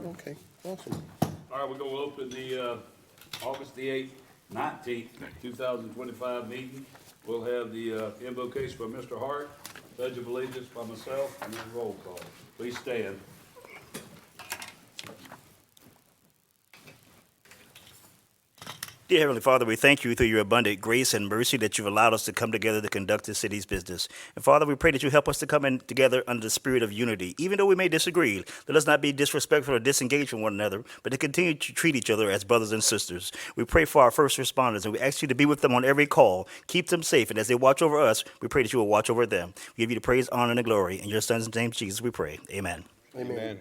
Okay, awesome. All right, we're going to open the August the 8th, 19th, 2025 meeting. We'll have the invocation by Mr. Hart, pledge of allegiance by myself, and then roll call. Please stand. Dear Heavenly Father, we thank you through your abundant grace and mercy that you've allowed us to come together to conduct the city's business. And Father, we pray that you help us to come in together under the spirit of unity. Even though we may disagree, let us not be disrespectful or disengaged from one another, but to continue to treat each other as brothers and sisters. We pray for our first responders, and we ask you to be with them on every call. Keep them safe, and as they watch over us, we pray that you will watch over them. We give you the praise, honor, and the glory. In your Son's name, Jesus, we pray. Amen. Amen.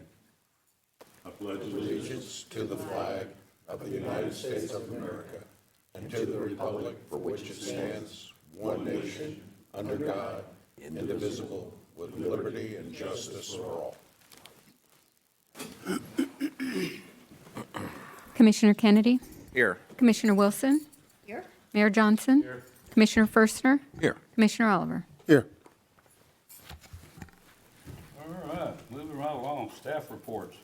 I pledge Allegiance to the flag of the United States of America and to the republic for which it stands, one nation, under God, indivisible, with liberty and justice for all. Commissioner Kennedy? Here. Commissioner Wilson? Here. Mayor Johnson? Here. Commissioner Firstner? Here. Commissioner Oliver? Here. All right, moving right along, staff reports.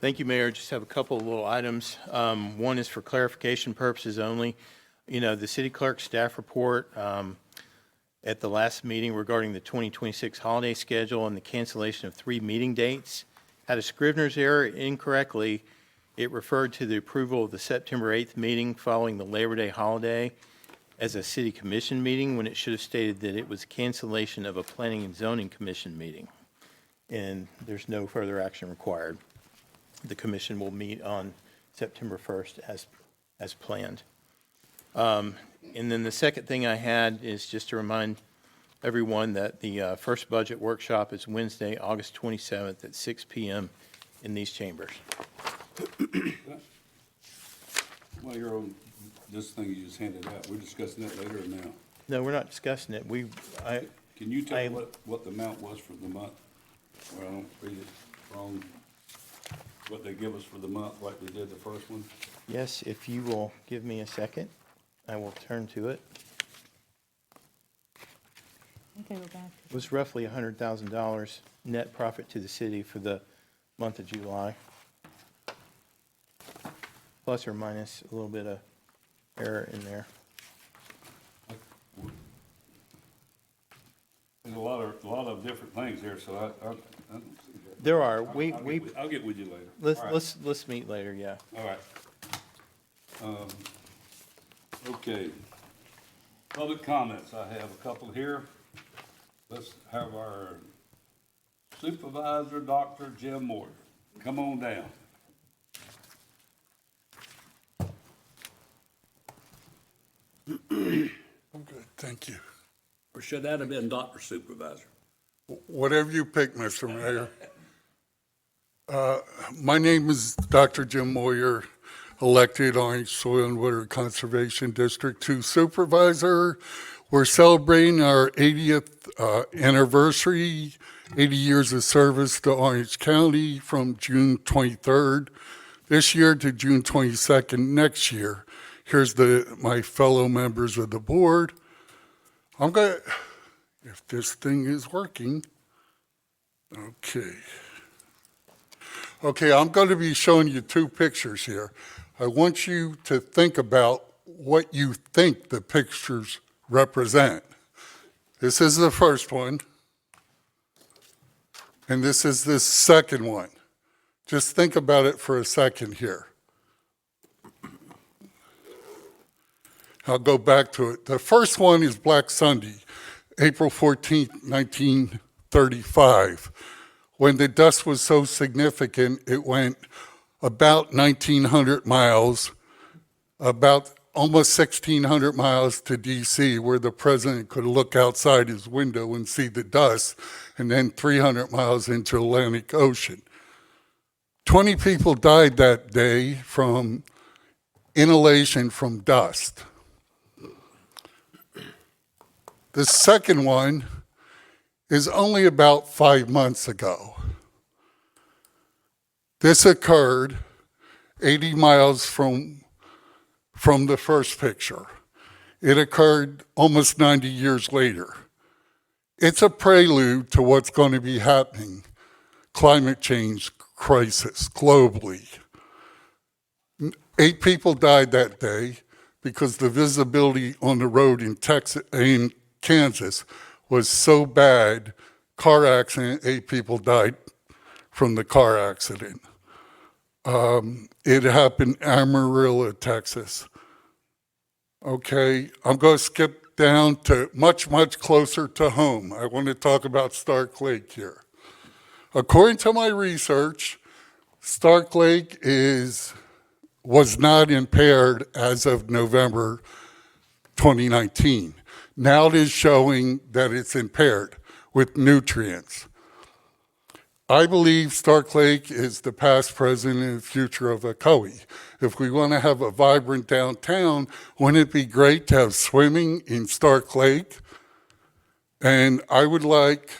Thank you, Mayor. Just have a couple of little items. One is for clarification purposes only. You know, the city clerk staff report at the last meeting regarding the 2026 holiday schedule and the cancellation of 3 meeting dates had a Scrivener's error incorrectly. It referred to the approval of the September 8th meeting following the Labor Day holiday as a city commission meeting when it should have stated that it was cancellation of a planning and zoning commission meeting. And there's no further action required. The commission will meet on September 1st as planned. And then the second thing I had is just to remind everyone that the first budget workshop is Wednesday, August 27th at 6 p.m. in these chambers. Well, you're on this thing you just handed out. We're discussing that later or now? No, we're not discussing it. Can you tell me what the amount was for the month? Well, I don't read it wrong. What they give us for the month, like we did the first one? Yes, if you will give me a second, I will turn to it. It was roughly $100,000 net profit to the city for the month of July. Plus or minus a little bit of error in there. There's a lot of different things here, so I don't see that. There are. I'll get with you later. All right. Let's meet later, yeah. All right. Okay. Public comments, I have a couple here. Let's have our supervisor, Dr. Jim Moore. Come on down. I'm good, thank you. Or should that have been Dr. Supervisor? Whatever you pick, Mr. Mayor. My name is Dr. Jim Moyer, elected Orange Soil and Water Conservation District 2 Supervisor. We're celebrating our 80th anniversary, 80 years of service to Orange County from June 23rd this year to June 22nd next year. Here's my fellow members of the board. I'm going to, if this thing is working, okay. Okay, I'm going to be showing you 2 pictures here. I want you to think about what you think the pictures represent. This is the first one, and this is the second one. Just think about it for a second here. I'll go back to it. The first one is Black Sunday, April 14th, 1935. When the dust was so significant, it went about 1,900 miles, about almost 1,600 miles to D.C., where the president could look outside his window and see the dust, and then 300 miles into Atlantic Ocean. 20 people died that day from inhalation from dust. The second one is only about 5 months ago. This occurred 80 miles from the first picture. It occurred almost 90 years later. It's a prelude to what's going to be happening. Climate change, crisis globally. 8 people died that day because the visibility on the road in Kansas was so bad. Car accident, 8 people died from the car accident. It happened in Amarillo, Texas. Okay, I'm going to skip down to much, much closer to home. I want to talk about Stark Lake here. According to my research, Stark Lake was not impaired as of November 2019. Now it is showing that it's impaired with nutrients. I believe Stark Lake is the past, present, and future of Ocoee. If we want to have a vibrant downtown, wouldn't it be great to have swimming in Stark Lake? And I would like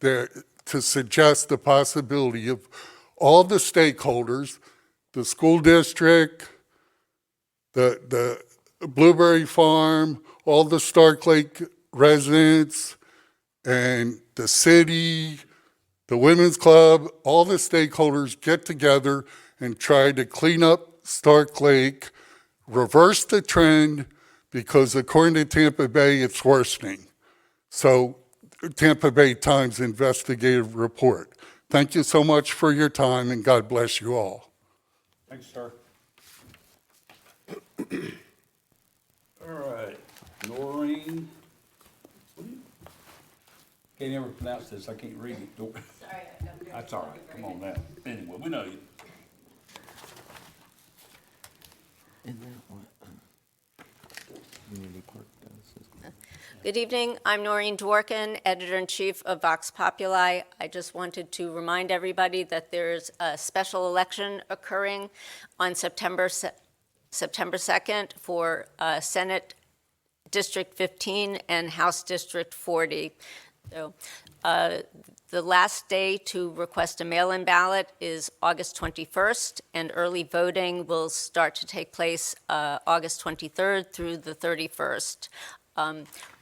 to suggest the possibility of all the stakeholders, the school district, the Blueberry Farm, all the Stark Lake residents, and the city, the Women's Club, all the stakeholders get together and try to clean up Stark Lake, reverse the trend, because according to Tampa Bay, it's worsening. So, Tampa Bay Times investigative report. Thank you so much for your time, and God bless you all. Thanks, sir. All right, Noreen. Can't ever pronounce this, I can't read it. Sorry. That's all right, come on now. Anyway, we know you. Good evening. I'm Noreen Dworkin, Editor-in-Chief of Vox Populi. I just wanted to remind everybody that there's a special election occurring on September 2nd for Senate District 15 and House District 40. So, the last day to request a mail-in ballot is August 21st, and early voting will start to take place August 23rd through the 31st.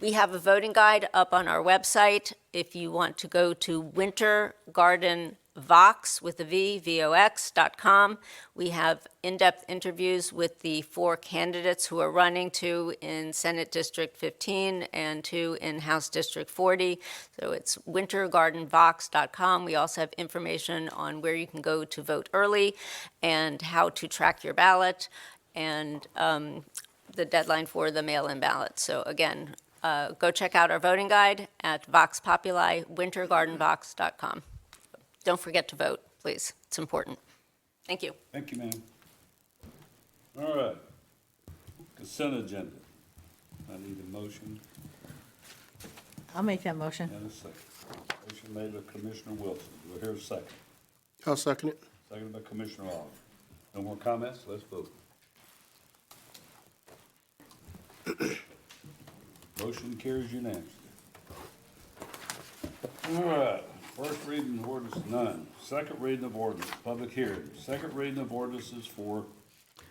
We have a voting guide up on our website. If you want to go to Winter Garden Vox with a V, VOX.com. We have in-depth interviews with the 4 candidates who are running, 2 in Senate District 15 and 2 in House District 40. So it's wintergardenvox.com. We also have information on where you can go to vote early and how to track your ballot, and the deadline for the mail-in ballot. So again, go check out our voting guide at Vox Populi, wintergardenvox.com. Don't forget to vote, please. It's important. Thank you. Thank you, ma'am. All right. Consent agenda. I need a motion I'll make that motion. and a second. Motion made by Commissioner Wilson. Do I hear a second? I'll second it. Seconded by Commissioner Oliver. No more comments? Let's vote. Motion carries unanimously. All right. First reading of ordinance, none. Second reading of ordinance, public hearing. Second reading of ordinances for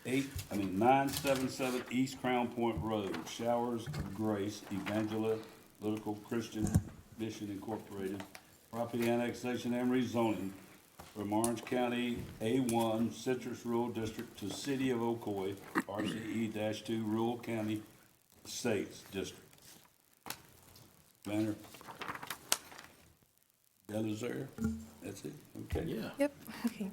977 East Crown Point Road, Showers of Grace Evangelical Christian Mission Incorporated, property annexation and rezoning from Orange County A1 Citrus Rural District to City of Ocoee, RCE-2 Rural County Estates District. Banner. The others there? That's it? Okay. Yeah. Yep, okay.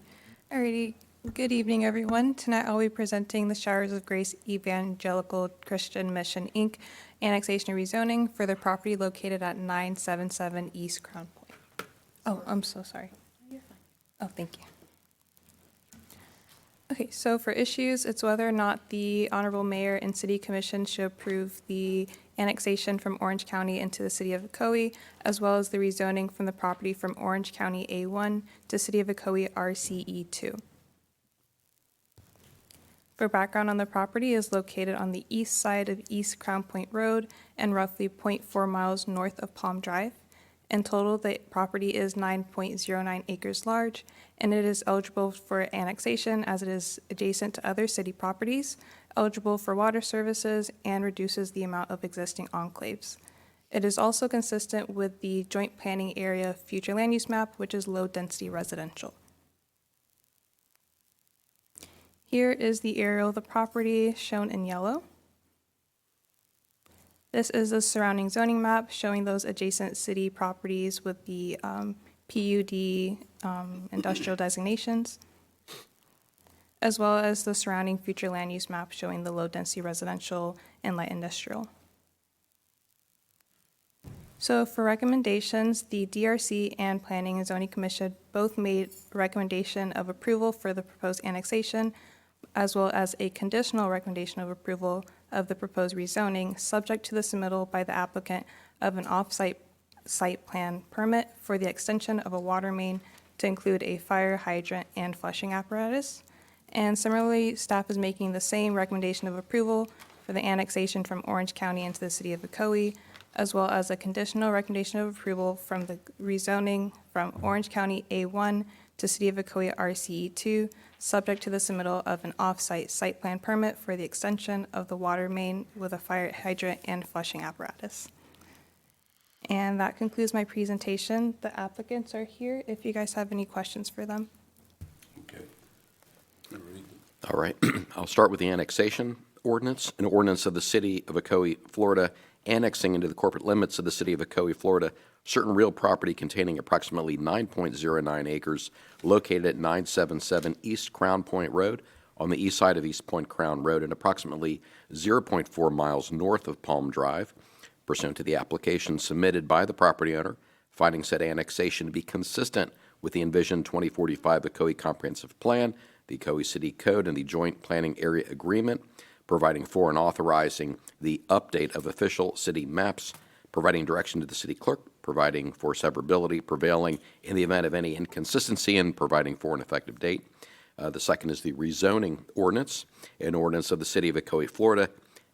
Alrighty, good evening, everyone. Tonight I'll be presenting the Showers of Grace Evangelical Christian Mission, Inc. annexation and rezoning for the property located at 977 East Crown Point. Oh, I'm so sorry. Oh, thank you. Okay, so for issues, it's whether or not the Honorable Mayor and City Commission should approve the annexation from Orange County into the City of Ocoee, as well as the rezoning from the property from Orange County A1 to City of Ocoee RCE2. For background on the property, is located on the east side of East Crown Point Road and roughly 0.4 miles north of Palm Drive. In total, the property is 9.09 acres large, and it is eligible for annexation as it is adjacent to other city properties, eligible for water services, and reduces the amount of existing enclaves. It is also consistent with the Joint Planning Area Future Land Use Map, which is low-density residential. Here is the aerial of the property shown in yellow. This is the surrounding zoning map showing those adjacent city properties with the PUD industrial designations, as well as the surrounding future land use map showing the low-density residential and light industrial. So for recommendations, the DRC and Planning and Zoning Commission both made a recommendation of approval for the proposed annexation, as well as a conditional recommendation of approval of the proposed rezoning, subject to the submittal by the applicant of an off-site site plan permit for the extension of a water main to include a fire hydrant and flushing apparatus. And similarly, staff is making the same recommendation of approval for the annexation from Orange County into the city of Ocoee, as well as a conditional recommendation of approval from the rezoning from Orange County A1 to City of Ocoee RCE2, subject to the submittal of an off-site site plan permit for the extension of the water main with a fire hydrant and flushing apparatus. And that concludes my presentation. The applicants are here if you guys have any questions for them. Okay. All right, I'll start with the annexation ordinance, an ordinance of the City of Ocoee, Florida, annexing into the corporate limits of the City of Ocoee, Florida, certain real property containing approximately 9.09 acres located at 977 East Crown Point Road on the east side of East Point Crown Road and approximately 0.4 miles north of Palm Drive, pursuant to the application submitted by the property owner, finding said annexation to be consistent with the envisioned 2045 Ocoee Comprehensive Plan, the Ocoee City Code, and the Joint Planning Area Agreement, providing for and authorizing the update of official city maps, providing direction to the city clerk, providing for severability prevailing in the event of any inconsistency, and providing for an effective date. The second is the rezoning ordinance, an ordinance of the City of Ocoee, Florida,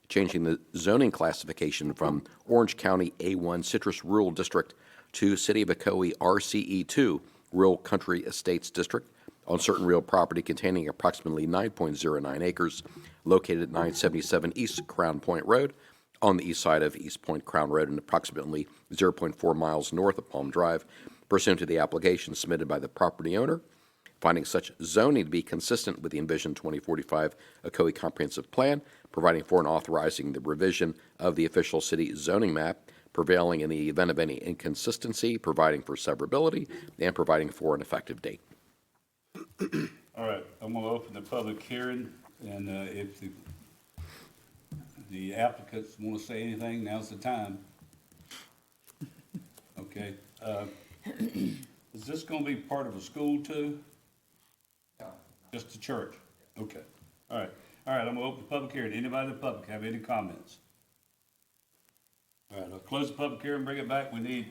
changing the zoning classification from Orange County A1 Citrus Rural District to City of Ocoee RCE2 Rural Country Estates District on certain real property containing approximately 9.09 acres located at 977 East Crown Point Road on the east side of East Point Crown Road and approximately 0.4 miles north of Palm Drive, pursuant to the application submitted by the property owner, finding such zoning to be consistent with the envisioned 2045 Ocoee Comprehensive Plan, providing for and authorizing the revision of the official city zoning map, prevailing in the event of any inconsistency, providing for severability, and providing for an effective date. All right, I'm going to open the public hearing, and if the applicants want to say anything, now's the time. Okay. Is this going to be part of a school too? No. Just a church? Okay. All right. All right, I'm going to open the public hearing. Anybody in the public have any comments? All right, I'll close the public hearing, bring it back. We need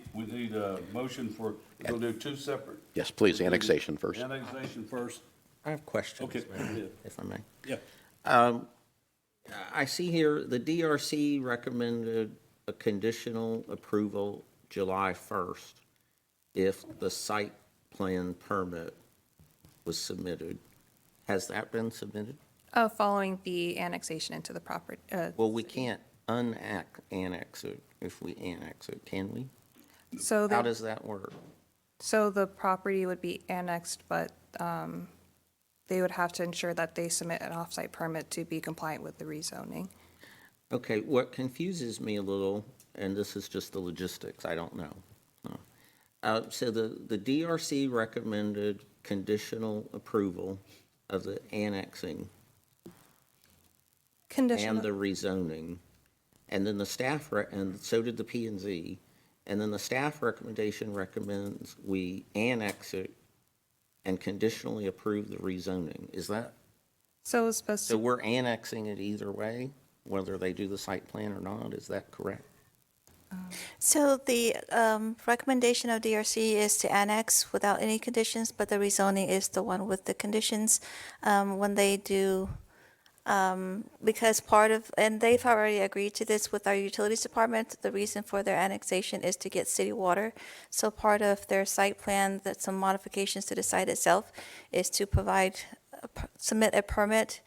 a motion for, we're going to do two separate. Yes, please, annexation first. Annexation first. I have questions, Okay. Mayor, if I may. Yeah. I see here the DRC recommended a conditional approval July 1st if the site plan permit was submitted. Has that been submitted? Following the annexation into the property. Well, we can't annex it if we annex it, can we? So How does that work? So the property would be annexed, but they would have to ensure that they submit an off-site permit to be compliant with the rezoning. Okay, what confuses me a little, and this is just the logistics, I don't know. So the DRC recommended conditional approval of the annexing and the rezoning, and then the staff, and so did the P&Z, and then the staff recommendation recommends we annex it and conditionally approve the rezoning. Is that, So it's supposed so to, we're annexing it either way, whether they do the site plan or not, is that correct? So the recommendation of DRC is to annex without any conditions, but the rezoning is the one with the conditions. When they do, because part of, and they've already agreed to this with our utilities department, the reason for their annexation is to get city water. So part of their site plan, that some modifications to the site itself, is to provide, submit a permit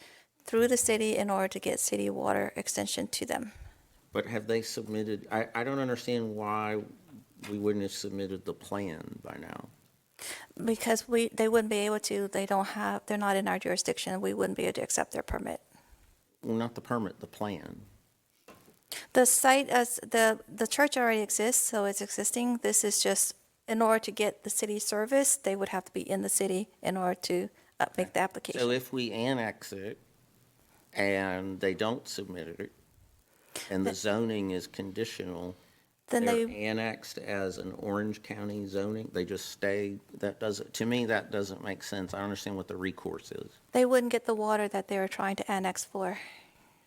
through the city in order to get city water extension to them. But have they submitted, I don't understand why we wouldn't have submitted the plan by now. Because they wouldn't be able to, they're not in our jurisdiction, we wouldn't be able to accept their permit. Well, not the permit, the plan. The site, as the church already exists, so it's existing. This is just, in order to get the city service, they would have to be in the city in order to make the So application. if we annex it and they don't submit it, and the zoning is conditional, Then they're they, annexed as an Orange County zoning, they just stay, to me, that doesn't make sense. I understand what the recourse is. they wouldn't get the water that they were trying to annex for.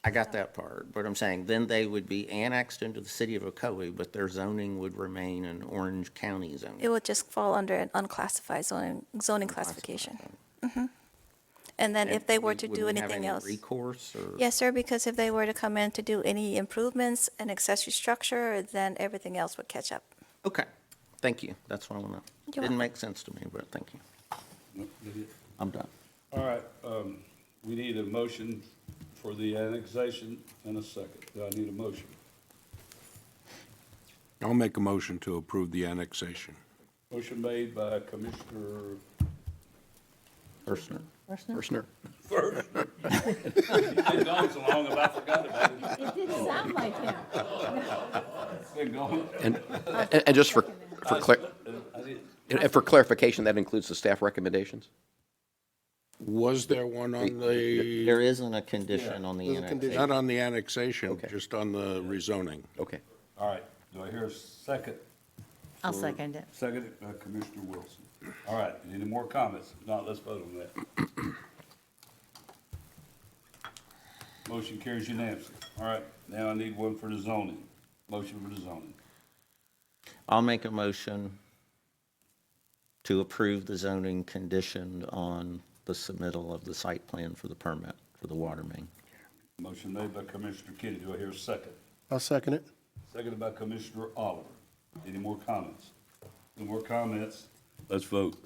I got that part, but I'm saying then they would be annexed into the city of Ocoee, but their zoning would remain an Orange County zoning. It would just fall under an unclassified zoning classification. And then if they were to do anything else. Would we have any recourse or? Yes, sir, because if they were to come in to do any improvements, an accessory structure, then everything else would catch up. Okay, thank you. That's what I want to know. You're Didn't welcome. make sense to me, but thank you. I'm done. All right, we need a motion for the annexation and a second. Do I need a motion? I'll make a motion to approve the annexation. Motion made by Commissioner Firstner. Firstner. He's been gone so long, I forgot about it. It did sound like him. It's been gone. And just for clarification, that includes the staff recommendations? Was there one on the, There isn't a condition on the annexation. not on the annexation, Okay. just on the rezoning? Okay. All right, do I hear a second? I'll second it. Seconded by Commissioner Wilson. All right, any more comments? If not, let's vote on that. Motion carries unanimously. All right, now I need one for the zoning. Motion for the zoning. I'll make a motion to approve the zoning conditioned on the submittal of the site plan for the permit for the water main. Motion made by Commissioner Kenny. Do I hear a second? I'll second it. Seconded by Commissioner Oliver. Any more comments? No more comments? Let's vote.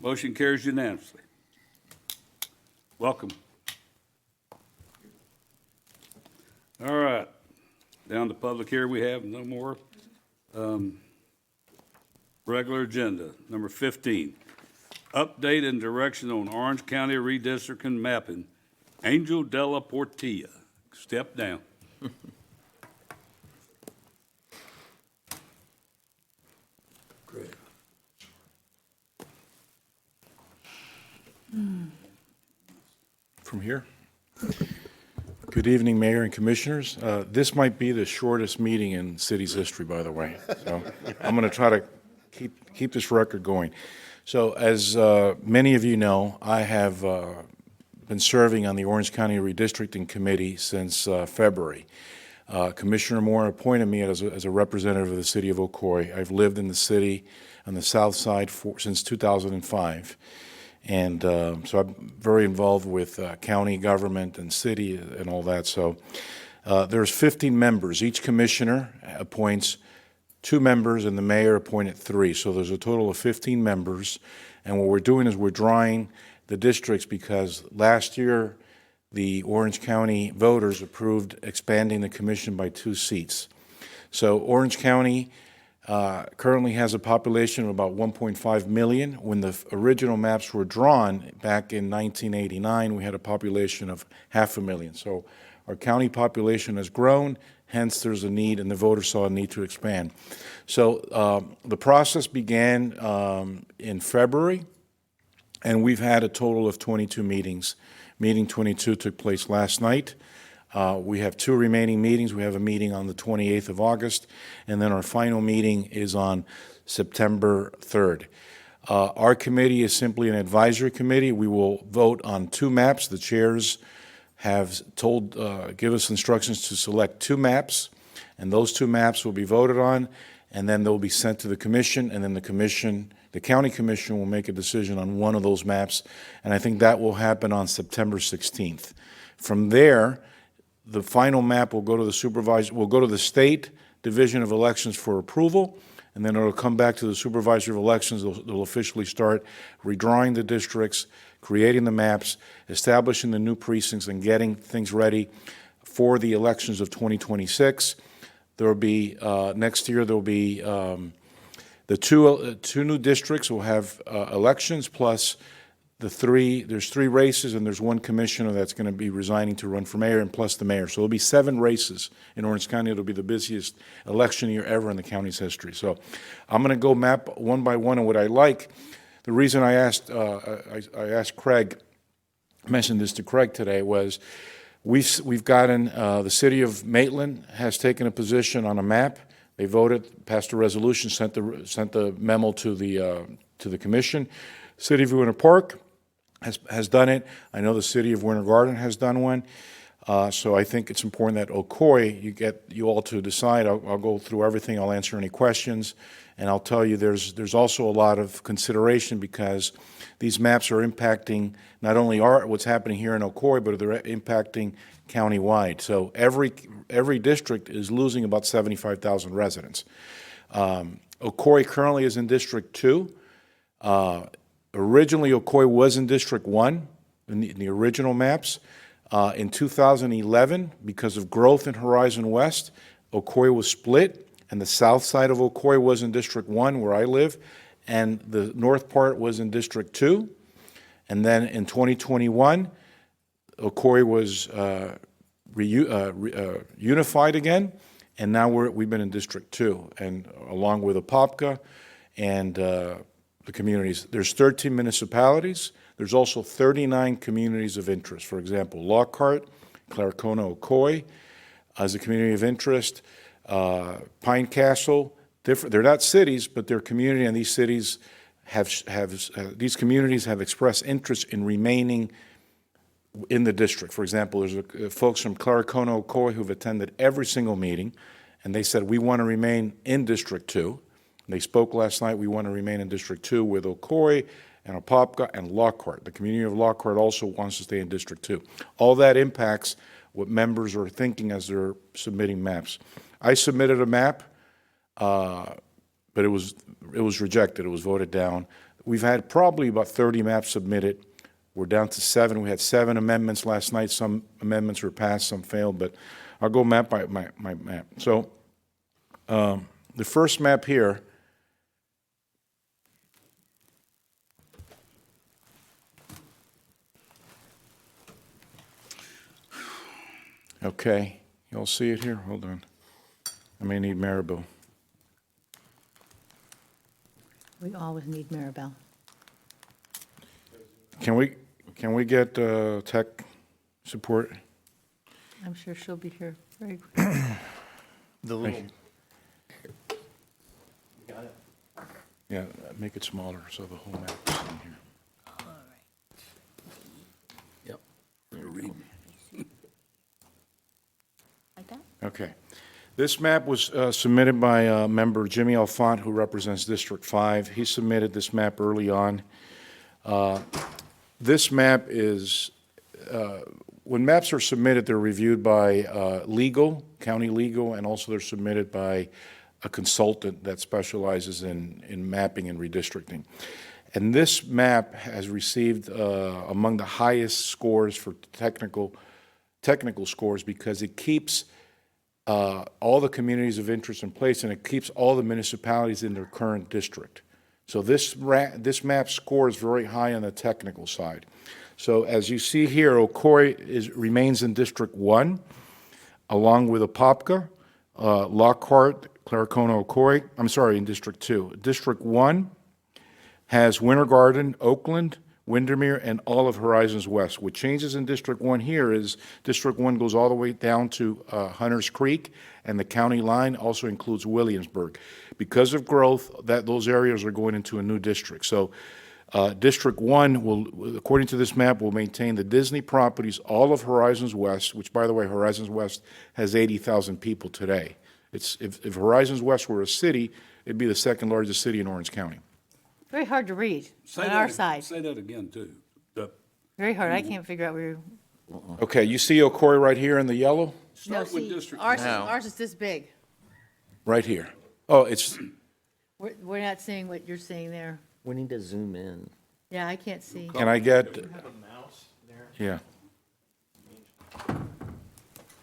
Motion carries unanimously. Welcome. All right, down to public here, we have no more. Regular agenda, number 15. Update and direction on Orange County redistricting mapping. Angel Della Portilla, step down. From here? Good evening, Mayor and Commissioners. This might be the shortest meeting in city's history, by the way. So I'm going to try to keep this record going. So as many of you know, I have been serving on the Orange County Redistricting Committee since February. Commissioner Moore appointed me as a representative of the city of Ocoee. I've lived in the city on the south side since 2005. And so I'm very involved with county government and city and all that. So there's 15 members. Each commissioner appoints 2 members, and the mayor appointed 3. So there's a total of 15 members. And what we're doing is we're drawing the districts because last year the Orange County voters approved expanding the commission by 2 seats. So Orange County currently has a population of about 1.5 million. When the original maps were drawn back in 1989, we had a population of 500,000. So our county population has grown, hence there's a need, and the voters saw a need to expand. So the process began in February, and we've had a total of 22 meetings. Meeting 22 took place last night. We have 2 remaining meetings. We have a meeting on the 28th of August, and then our final meeting is on September 3rd. Our committee is simply an advisory committee. We will vote on 2 maps. The chairs have give us instructions to select 2 maps, and those 2 maps will be voted on, and then they'll be sent to the commission, and then the county commission will make a decision on one of those maps, and I think that will happen on September 16th. From there, the final map will go to the State Division of Elections for approval, and then it'll come back to the Supervisor of Elections. They'll officially start redrawing the districts, creating the maps, establishing the new precincts, and getting things ready for the elections of 2026. There will be, next year, there will be the The two new districts will have elections, plus there's 3 races, and there's 1 commissioner that's going to be resigning to run for mayor, and plus the mayor. So there'll be 7 races in Orange County. It'll be the busiest election year ever in the county's history. So I'm going to go map one by one. And what I like, the reason I asked Craig, I mentioned this to Craig today, was we've gotten, the city of Maitland has taken a position on a map. They voted, passed a resolution, sent the memo to the commission. City of Winter Park has done it. I know the city of Winter Garden has done one. So I think it's important that Ocoee, you all to decide. I'll go through everything. I'll answer any questions. And I'll tell you there's also a lot of consideration because these maps are impacting not only what's happening here in Ocoee, but they're impacting countywide. So every district is losing about 75,000 residents. Ocoee currently is in District 2. Originally, Ocoee was in District 1 in the original maps. In 2011, because of growth in Horizon West, Ocoee was split, and the south side of Ocoee was in District 1, where I live, and the north part was in District 2. And then in 2021, Ocoee was unified again, and now we've been in District 2, and along with Apopka and the communities. There's 13 municipalities. There's also 39 communities of interest. For example, Lockhart, Claricona, Ocoee as a community of interest, Pine Castle. They're not cities, but they're community, and these cities these communities have expressed interest in remaining in the district. For example, there's folks from Claricona, Ocoee who've attended every single meeting, and they said, we want to remain in District 2. They spoke last night, we want to remain in District 2 with Ocoee and Apopka and Lockhart. The community of Lockhart also wants to stay in District 2. All that impacts what members are thinking as they're submitting maps. I submitted a map, but it was rejected. It was voted down. We've had probably about 30 maps submitted. We're down to 7. We had 7 amendments last night. Some amendments were passed, some failed, but I'll go map by map. So the first map here, okay, y'all see it here? Hold on. I may need Maribel. We always need Maribel. Can we get tech support? I'm sure she'll be here very quick. The little, Yeah, make it smaller so the whole map is in here. Yep. Like that? Okay. This map was submitted by member Jimmy Alfont, who represents District 5. He submitted this map early on. This map is, when maps are submitted, they're reviewed by legal, county legal, and also they're submitted by a consultant that specializes in mapping and redistricting. And this map has received among the highest scores for technical scores because it keeps all the communities of interest in place, and it keeps all the municipalities in their current district. So this map scores very high on the technical side. So as you see here, Ocoee remains in District 1, along with Apopka, Lockhart, Claricona, Ocoee. I'm sorry, in District 2. District 1 has Winter Garden, Oakland, Windermere, and all of Horizons West. What changes in District 1 here is District 1 goes all the way down to Hunters Creek, and the county line also includes Williamsburg. Because of growth, those areas are going into a new district. So District 1 will, according to this map, will maintain the Disney properties, all of Horizons West, which, by the way, Horizons West has 80,000 people today. If Horizons West were a city, it'd be the second largest city in Orange County. Very hard to read on our side. Say that again, too. Very hard. I can't figure out where. Okay, you see Ocoee right here in the yellow? No, Start with see, District ours is this big. Right here. Oh, it's, We're not seeing what you're seeing there. We need to zoom in. Yeah, I can't see. can I get? Yeah.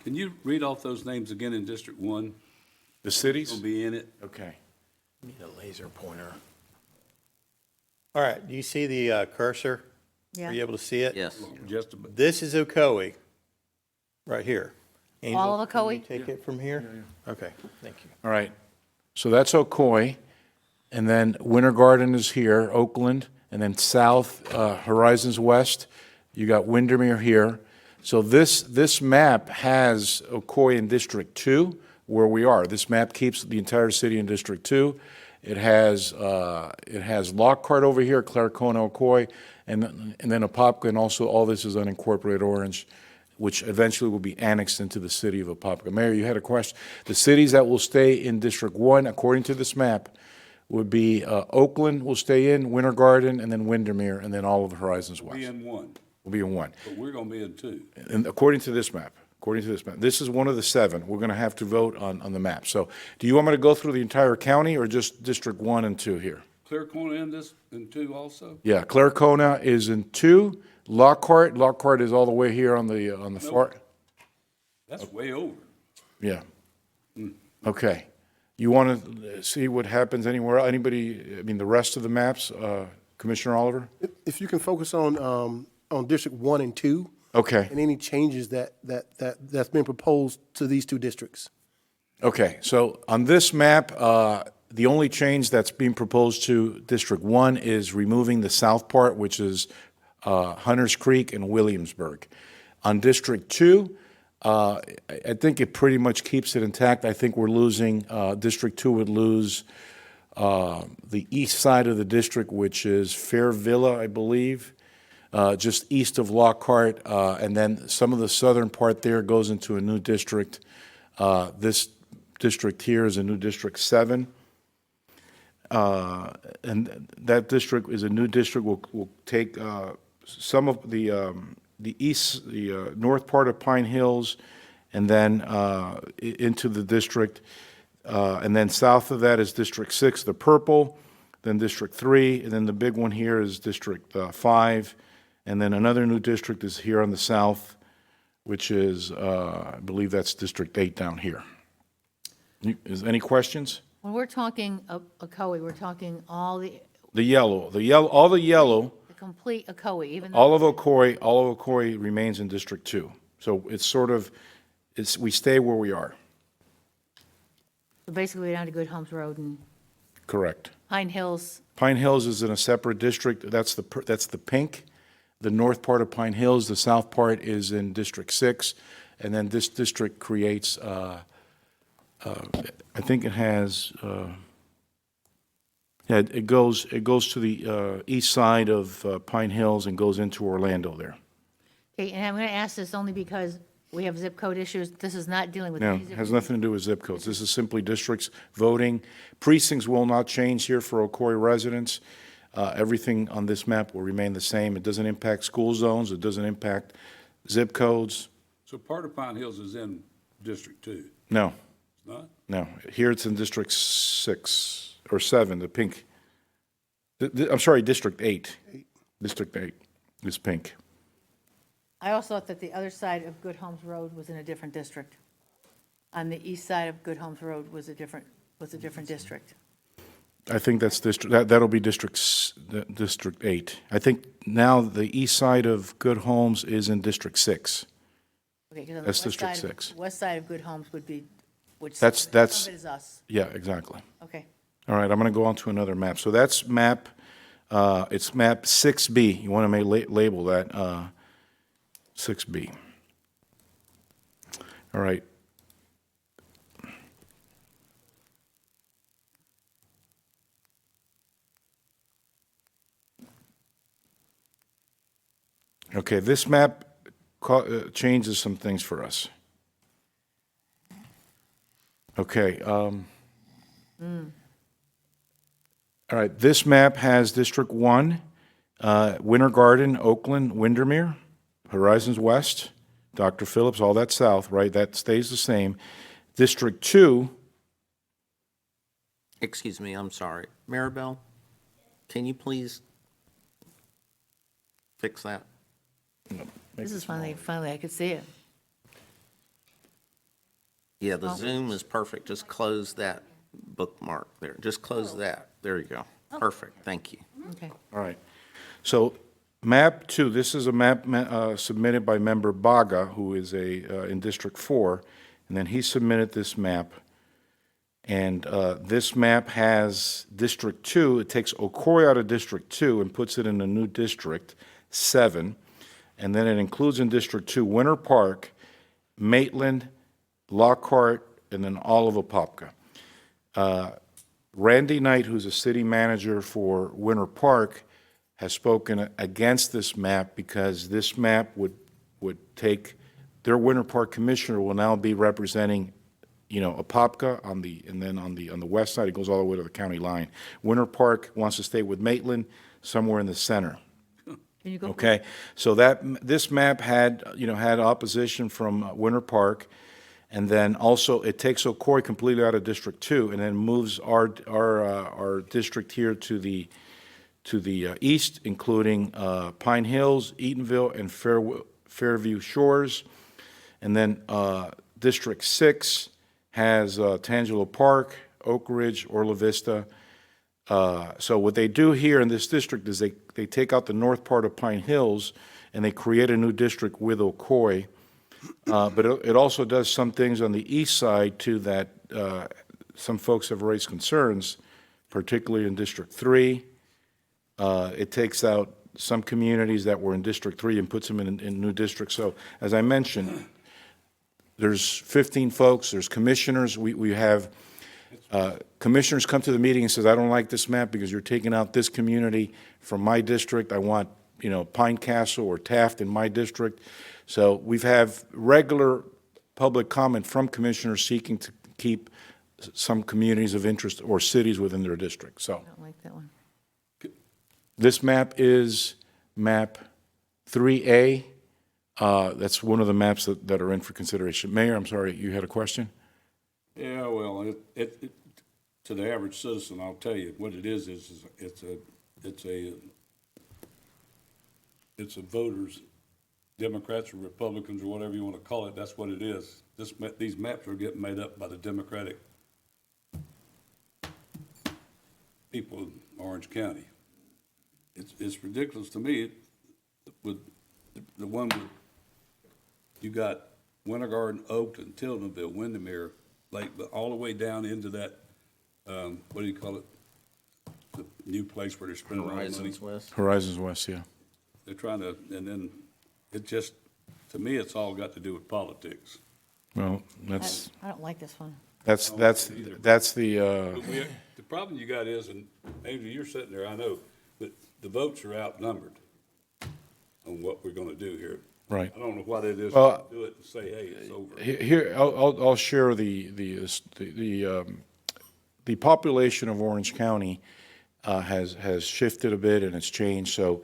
Can you read off those names again in District 1? The cities? Will be in it. Okay. Need a laser pointer. All right, do you see the cursor? Yeah. Are you able to see it? Yes. Just a bit. This is Ocoee, right here. Angel, All of can you Ocoee? take it from here? Okay, thank you. All right. So that's Ocoee, and then Winter Garden is here, Oakland, and then south, Horizons West, you got Windermere here. So this map has Ocoee in District 2, where we are. This map keeps the entire city in District 2. It has Lockhart over here, Claricona, Ocoee, and then Apopka, and also all this is unincorporated Orange, which eventually will be annexed into the city of Apopka. Mayor, you had a question. The cities that will stay in District 1, according to this map, would be Oakland will stay in, Winter Garden, and then Windermere, and then all of Horizons West Be in one, will be in 1. but we're gonna be in two. And according to this map, this is one of the 7. We're going to have to vote on the map. So do you want me to go through the entire county or just District 1 and 2 here? Clear Corner in this, in two also? Yeah, Claricona is in 2. Lockhart is all the way here on the far. That's way over. Yeah. Okay. You want to see what happens anywhere? Anybody, I mean, the rest of the maps, Commissioner Oliver? If you can focus on District 1 and 2. Okay. And any changes that's been proposed to these two districts. Okay, so on this map, the only change that's being proposed to District 1 is removing the south part, which is Hunters Creek and Williamsburg. On District 2, I think it pretty much keeps it intact. I think we're losing, District 2 would lose the east side of the district, which is Fairvilla, I believe, just east of Lockhart, and then some of the southern part there goes into a new district. This district here is a new District 7. And that district is a new district. Will take some of the north part of Pine Hills, and then into the district. And then south of that is District 6, the purple, then District 3, and then the big one here is District 5. And then another new district is here on the south, which is, I believe that's District 8 down here. Is any questions? When we're talking Ocoee, we're talking all the All the yellow, complete Ocoee, even though. all of Ocoee remains in District 2. So it's sort of, we stay where we are. Basically down to Good Homes Road and Correct. Pine Hills. Pine Hills is in a separate district. That's the pink. The north part of Pine Hills, the south part is in District 6. And then this district creates, I think it has, it goes to the east side of Pine Hills and goes into Orlando there. Okay, and I'm going to ask this only because we have zip code issues. This is not dealing with. No, any it zip has code. nothing to do with zip codes. This is simply districts voting. Precincts will not change here for Ocoee residents. Everything on this map will remain the same. It doesn't impact school zones. It doesn't impact zip codes. So part of Pine Hills is in District 2, No, it's not? no. Here it's in District 6 or 7, the pink. I'm sorry, District 8. District 8 is pink. I also thought that the other side of Good Homes Road was in a different district. On the east side of Good Homes Road was a different district. I think that's that'll be District 8. I think now the east side of Good Homes is in District 6. Okay, because on the That's west District side, 6. west side of Good Homes would be, which That's- some that's- of it is us. Yeah, exactly. Okay. All right, I'm going to go on to another map. So that's map, it's map 6B. You want to label that 6B. All right. Okay, this map changes some things for us. Okay. All right, this map has District 1, Winter Garden, Oakland, Windermere, Horizons West, Dr. Phillips, all that south, right? That stays the same. District 2, Excuse me, I'm sorry. Maribel, can you please fix that? This is finally I could see it. Yeah, the Zoom is perfect. Just close that bookmark there. Just close that. There you go. Perfect, thank you. Okay. All right. So map 2, this is a map submitted by member Baga, who is in District 4, and then he submitted this map. And this map has District 2. It takes Ocoee out of District 2 and puts it in a new District 7. And then it includes in District 2 Winter Park, Maitland, Lockhart, and then all of Apopka. Randy Knight, who's a city manager for Winter Park, has spoken against this map because this map would take, their Winter Park commissioner will now be representing, Apopka and then on the west side, it goes all the way to the county line. Winter Park wants to stay with Maitland, somewhere in the center. Can you go? Okay, so this map had opposition from Winter Park, and then also it takes Ocoee completely out of District 2, and then moves our district here to the east, including Pine Hills, Eatonville, and Fairview Shores, and then District 6 has Tangelo Park, Oak Ridge, Orla Vista. So what they do here in this district is they take out the north part of Pine Hills and they create a new district with Ocoee. But it also does some things on the east side too that some folks have raised concerns, particularly in District 3. It takes out some communities that were in District 3 and puts them in new districts. So as I mentioned, there's 15 folks, there's commissioners. We have commissioners come to the meeting and says, I don't like this map because you're taking out this community from my district. I want, Pine Castle or Taft in my district. So we've have regular public comment from commissioners seeking to keep some communities of interest or cities within their district. So I don't like that one. this map is map 3A. That's one of the maps that are in for consideration. Mayor, I'm sorry, you had a question? Yeah, well, it to the average citizen, I'll tell you what it is it's a voters, Democrats or Republicans or whatever you want to call it. That's what it is. These maps are getting made up by the Democratic people in Orange County. It's ridiculous to me. With the one with you got Winter Garden, Oakton, Tildenville, Windermere, Lake, but all the way down into that, what do you call it? The new place where they're spending all the money. Horizons West. Horizons West, yeah. They're trying to, and then it just, to me, it's all got to do with politics. Well, that's I don't like this one. the, The problem you got is, and Andrew, you're sitting there, I know, but the votes are outnumbered on what we're gonna do here. right. I don't know what it is Well, to do it and say, hey, it's over. Here, I'll share the population of Orange County has shifted a bit and it's changed. So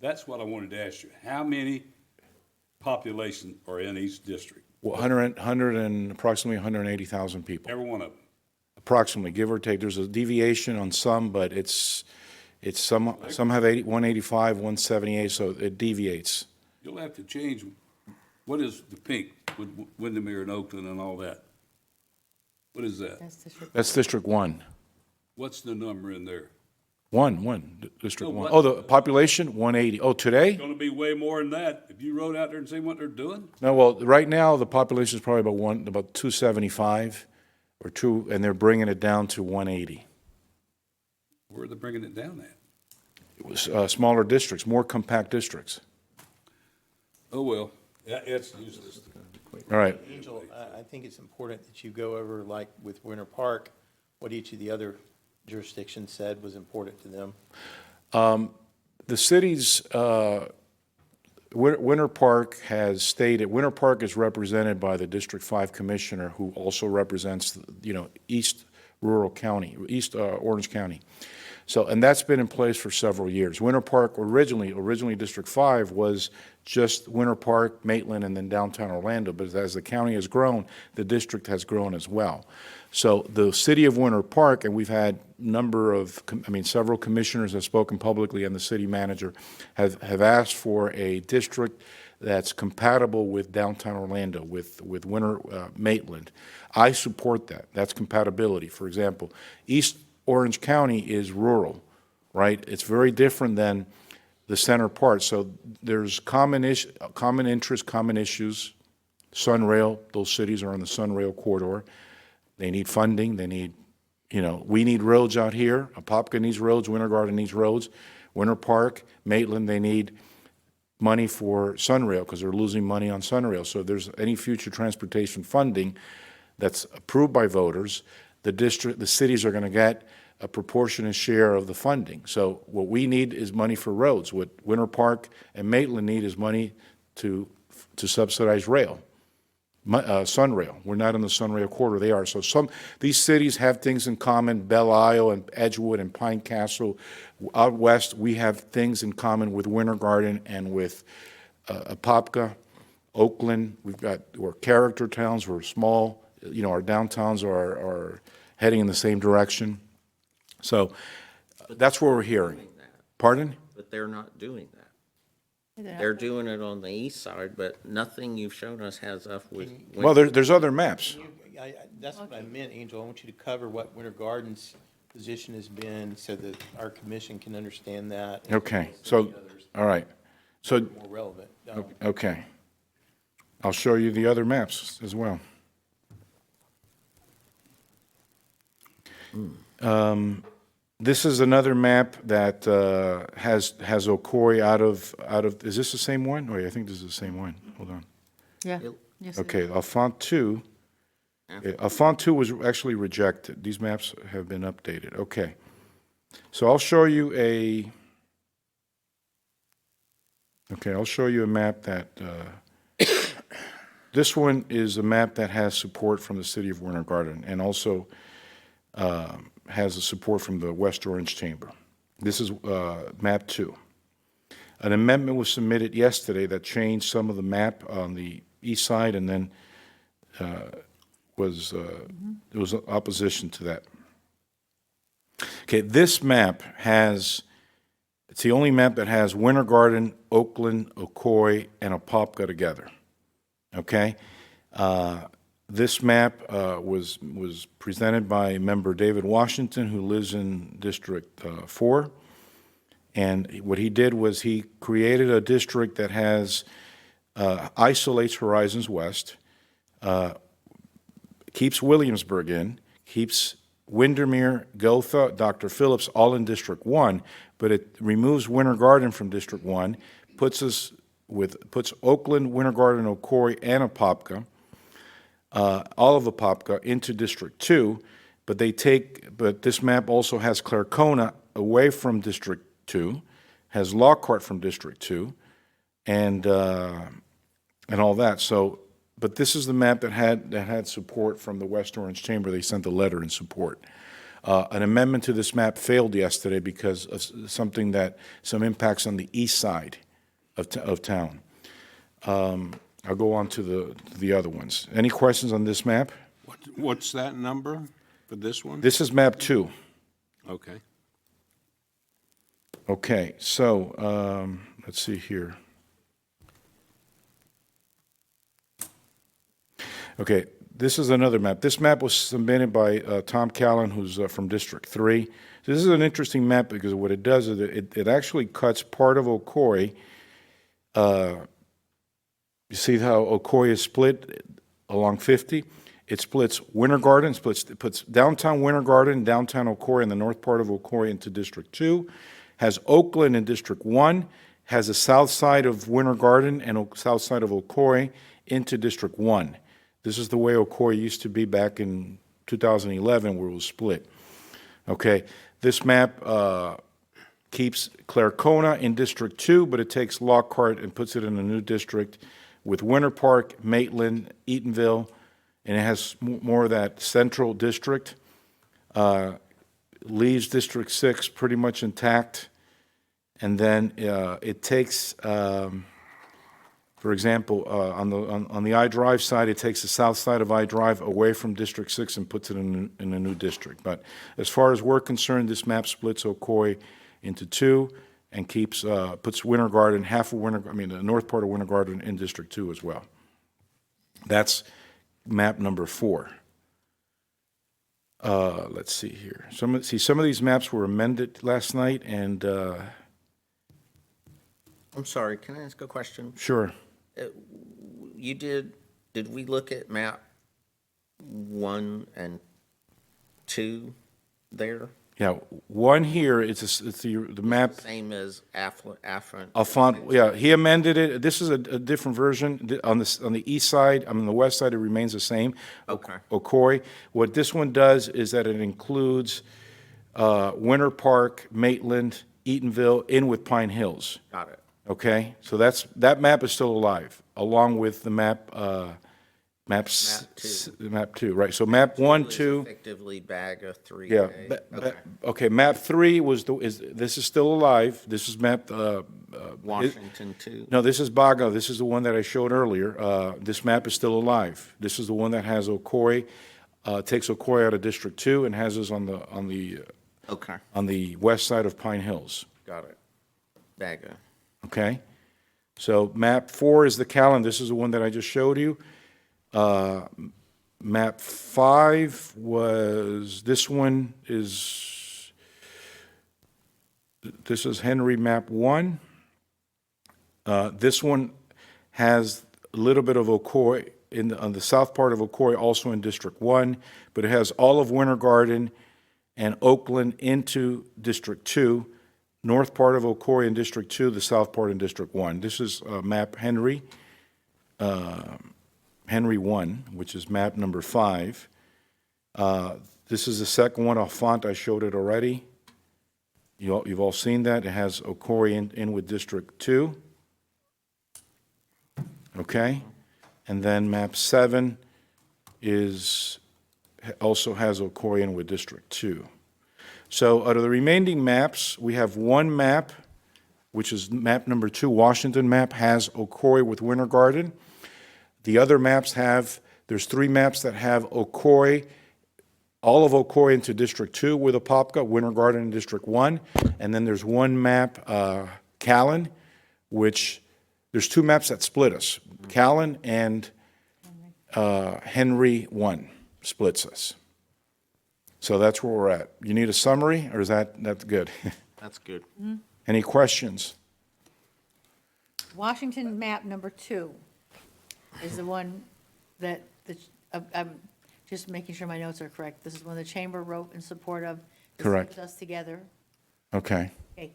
That's what I wanted to ask you. How many population are in each district? 100 and approximately 180,000 people, Every one of them? approximately, give or take. There's a deviation on some, but it's some have 185, 178, so it deviates. You'll have to change, what is the pink with Windermere and Oakland and all that? What is that? That's District 1. What's the number in there? District No, 1. what- Oh, the population, 180. Oh, today? It's gonna be way more than that. If you rode out there and seen what they're doing, No, well, right now, the population is probably about 275 or 2, and they're bringing it down to 180. where are they bringing it down at? It was smaller districts, more compact districts. Oh, well, it's useless. All right. Angel, I think it's important that you go over, like with Winter Park, what each of the other jurisdictions said was important to them. The city's, Winter Park has stated, Winter Park is represented by the District 5 Commissioner, who also represents, East Rural County, East Orange County. So, and that's been in place for several years. Winter Park originally District 5 was just Winter Park, Maitland, and then downtown Orlando. But as the county has grown, the district has grown as well. So the city of Winter Park, and we've had several commissioners have spoken publicly, and the city manager have asked for a district that's compatible with downtown Orlando, with Winter Maitland. I support that. That's compatibility. For example, East Orange County is rural, right? It's very different than the center part. So there's common interest, common issues. Sunrail, those cities are on the Sunrail corridor. They need funding. They need, we need roads out here. Apopka needs roads. Winter Garden needs roads. Winter Park, Maitland, they need money for Sunrail because they're losing money on Sunrail. So if there's any future transportation funding that's approved by voters, the cities are going to get a proportionate share of the funding. So what we need is money for roads. What Winter Park and Maitland need is money to subsidize rail. Sunrail. We're not in the Sunrail corridor. They are. So these cities have things in common. Belle Isle and Edgewood and Pine Castle. Out west, we have things in common with Winter Garden and with Apopka, Oakland. We're character towns. We're small. Our downtowns are heading in the same direction. So that's what we're hearing. Pardon? But they're not doing that. They're doing it on the east side, but nothing you've shown us has up with. Well, there's other maps. That's what I meant, Angel. I want you to cover what Winter Garden's position has been so that our commission can understand that. Okay. So, all right. So, More relevant. okay. I'll show you the other maps as well. This is another map that has Ocoee out of. Is this the same one? Oh, yeah, I think this is the same one. Hold on. Yeah. Yes, it Okay, is. Alphont 2. Alphont 2 was actually rejected. These maps have been updated. Okay. So I'll show you a. Okay, I'll show you a map that. This one is a map that has support from the city of Winter Garden and also has the support from the West Orange Chamber. This is map 2. An amendment was submitted yesterday that changed some of the map on the east side, and then there was opposition to that. Okay, this map it's the only map that has Winter Garden, Oakland, Ocoee, and Apopka together. Okay? This map was presented by member David Washington, who lives in District 4. And what he did was he created a district that isolates Horizons West, keeps Williamsburg in, keeps Windermere, Gotha, Dr. Phillips all in District 1, but it removes Winter Garden from District 1, puts Oakland, Winter Garden, Ocoee, and Apopka, all of Apopka into District 2, but this map also has Clarcona away from District 2, has Lockhart from District 2, and all that. So, but this is the map that had support from the West Orange Chamber. They sent a letter in support. An amendment to this map failed yesterday because of some impacts on the east side of town. I'll go on to the other ones. Any questions on this map? What's that number for this one? This is map 2. Okay. Okay, so let's see here. Okay, this is another map. This map was submitted by Tom Callan, who's from District 3. This is an interesting map because what it does is it actually cuts part of Ocoee. You see how Ocoee is split along 50? It splits Winter Garden, it puts downtown Winter Garden, downtown Ocoee, and the north part of Ocoee into District 2, has Oakland in District 1, has the south side of Winter Garden and south side of Ocoee into District 1. This is the way Ocoee used to be back in 2011 where it was split. Okay, this map keeps Clarcona in District 2, but it takes Lockhart and puts it in a new district with Winter Park, Maitland, Eatonville, and it has more of that central district. Leaves District 6 pretty much intact, and then it takes, for example, on the I-Drive side, it takes the south side of I-Drive away from District 6 and puts it in a new district. But as far as we're concerned, this map splits Ocoee into 2, and keeps, puts Winter Garden, the north part of Winter Garden in District 2 as well. That's map number 4. Let's see here. Some of these maps were amended last night, and, I'm sorry, can I ask a question? sure. Did we look at map 1 and 2 there? Yeah, 1 here, it's the map. Same as affluent. Alphont, yeah, he amended it. This is a different version. On the east side, the west side, it remains the same. Okay. Ocoee. What this one does is that it includes Winter Park, Maitland, Eatonville, in with Pine Hills. Got it. Okay? So that map is still alive, along with the map, map 2, right? So map 1, 2. Effectively bag of 3. Yeah, Okay. okay, map 3 this is still alive. This is map, Washington 2. no, this is Bago. This is the one that I showed earlier. This map is still alive. This is the one that has Ocoee, takes Ocoee out of District 2 and has us on Okay, the west side of Pine Hills, got it. Baga. okay? So map 4 is the Callan. This is the one that I just showed you. Map 5 was, this is Henry map 1. This one has a little bit of Ocoee on the south part of Ocoee, also in District 1, but it has all of Winter Garden and Oakland into District 2, north part of Ocoee in District 2, the south part in District 1. This is map Henry 1, which is map number 5. This is the second one, Alphont, I showed it already. You've all seen that. It has Ocoee in with District 2. Okay? And then map 7 also has Ocoee in with District 2. So out of the remaining maps, we have one map, which is map number 2, Washington map, has Ocoee with Winter Garden. The other maps there's 3 maps that have Ocoee, all of Ocoee into District 2 with Apopka, Winter Garden in District 1. And then there's one map, Callan, which there's 2 maps that split us. Callan and Henry 1 splits us. So that's where we're at. You need a summary, or is that's good? That's good. Any questions? Washington map number 2 is the one that, I'm just making sure my notes are correct. This is one the chamber wrote in support of. This Correct. keeps us together. Okay. Okay.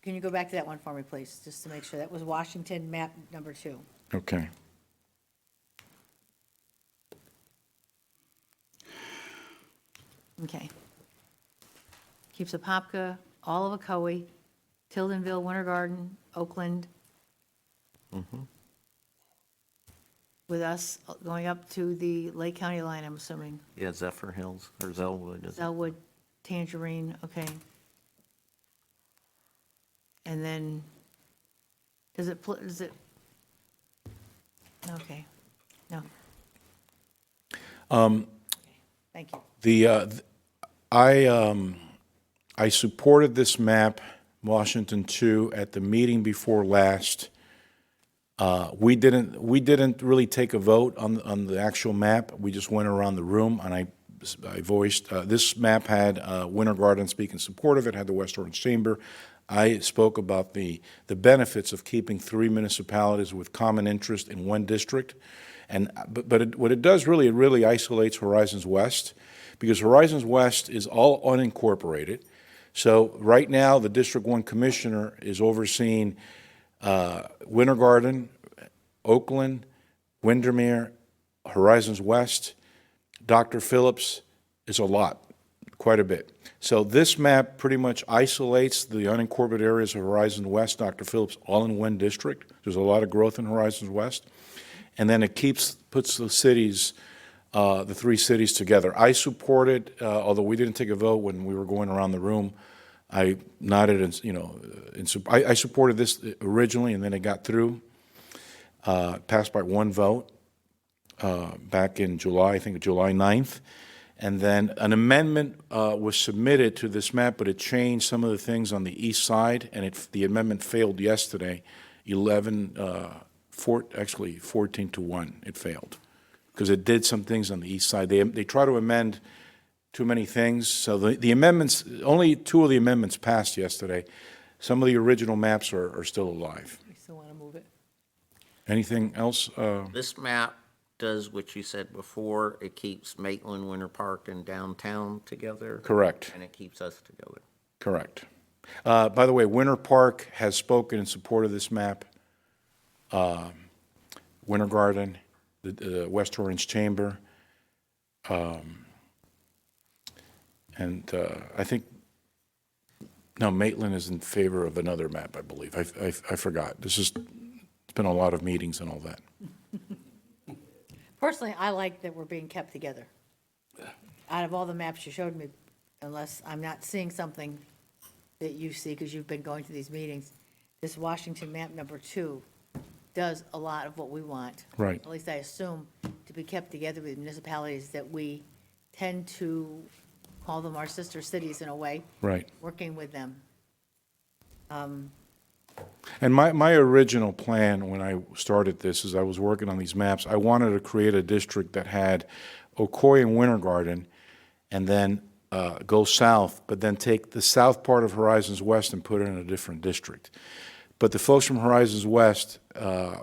Can you go back to that one for me, please, just to make sure? That was Washington map number 2. Okay. Okay. Keeps Apopka, all of Ocoee, Tildenville, Winter Garden, Oakland. With us going up to the Lake County line, I'm assuming. Yeah, Zephyr Hills, or Zellwood. Elwood, Tangerine, okay. And then, does it, okay, no. Thank you. I supported this map, Washington 2, at the meeting before last. We didn't really take a vote on the actual map. We just went around the room, and I voiced, this map had Winter Garden speak in support of it, had the West Orange Chamber. I spoke about the benefits of keeping 3 municipalities with common interest in one district. What it does really, it really isolates Horizons West, because Horizons West is all unincorporated. So right now, the District 1 Commissioner is overseeing Winter Garden, Oakland, Windermere, Horizons West. Dr. Phillips is a lot, quite a bit. So this map pretty much isolates the unincorporated areas of Horizons West, Dr. Phillips, all in one district. There's a lot of growth in Horizons West. And then it puts the cities, the 3 cities together. I supported, although we didn't take a vote when we were going around the room, I nodded and, I supported this originally, and then it got through, passed by 1 vote back in July, I think July 9th. And then an amendment was submitted to this map, but it changed some of the things on the east side, and the amendment failed yesterday, 14 to 1, it failed. Because it did some things on the east side. They try to amend too many things, so the amendments, only 2 of the amendments passed yesterday. Some of the original maps are still alive. I still want to move it. Anything else? This map does what you said before. It keeps Maitland, Winter Park, and downtown together. Correct. And it keeps us together. Correct. By the way, Winter Park has spoken in support of this map. Winter Garden, the West Orange Chamber, and I think, no, Maitland is in favor of another map, I believe. I forgot. It's been a lot of meetings and all that. Personally, I like that we're being kept together. Out of all the maps you showed me, unless I'm not seeing something that you see because you've been going to these meetings, this Washington map number 2 does a lot of what we want. Right. At least I assume, to be kept together with municipalities that we tend to call them our sister cities in a way. Right. Working with them. And my original plan when I started this is I was working on these maps. I wanted to create a district that had Ocoee and Winter Garden and then go south, but then take the south part of Horizons West and put it in a different district. But the folks from Horizons West,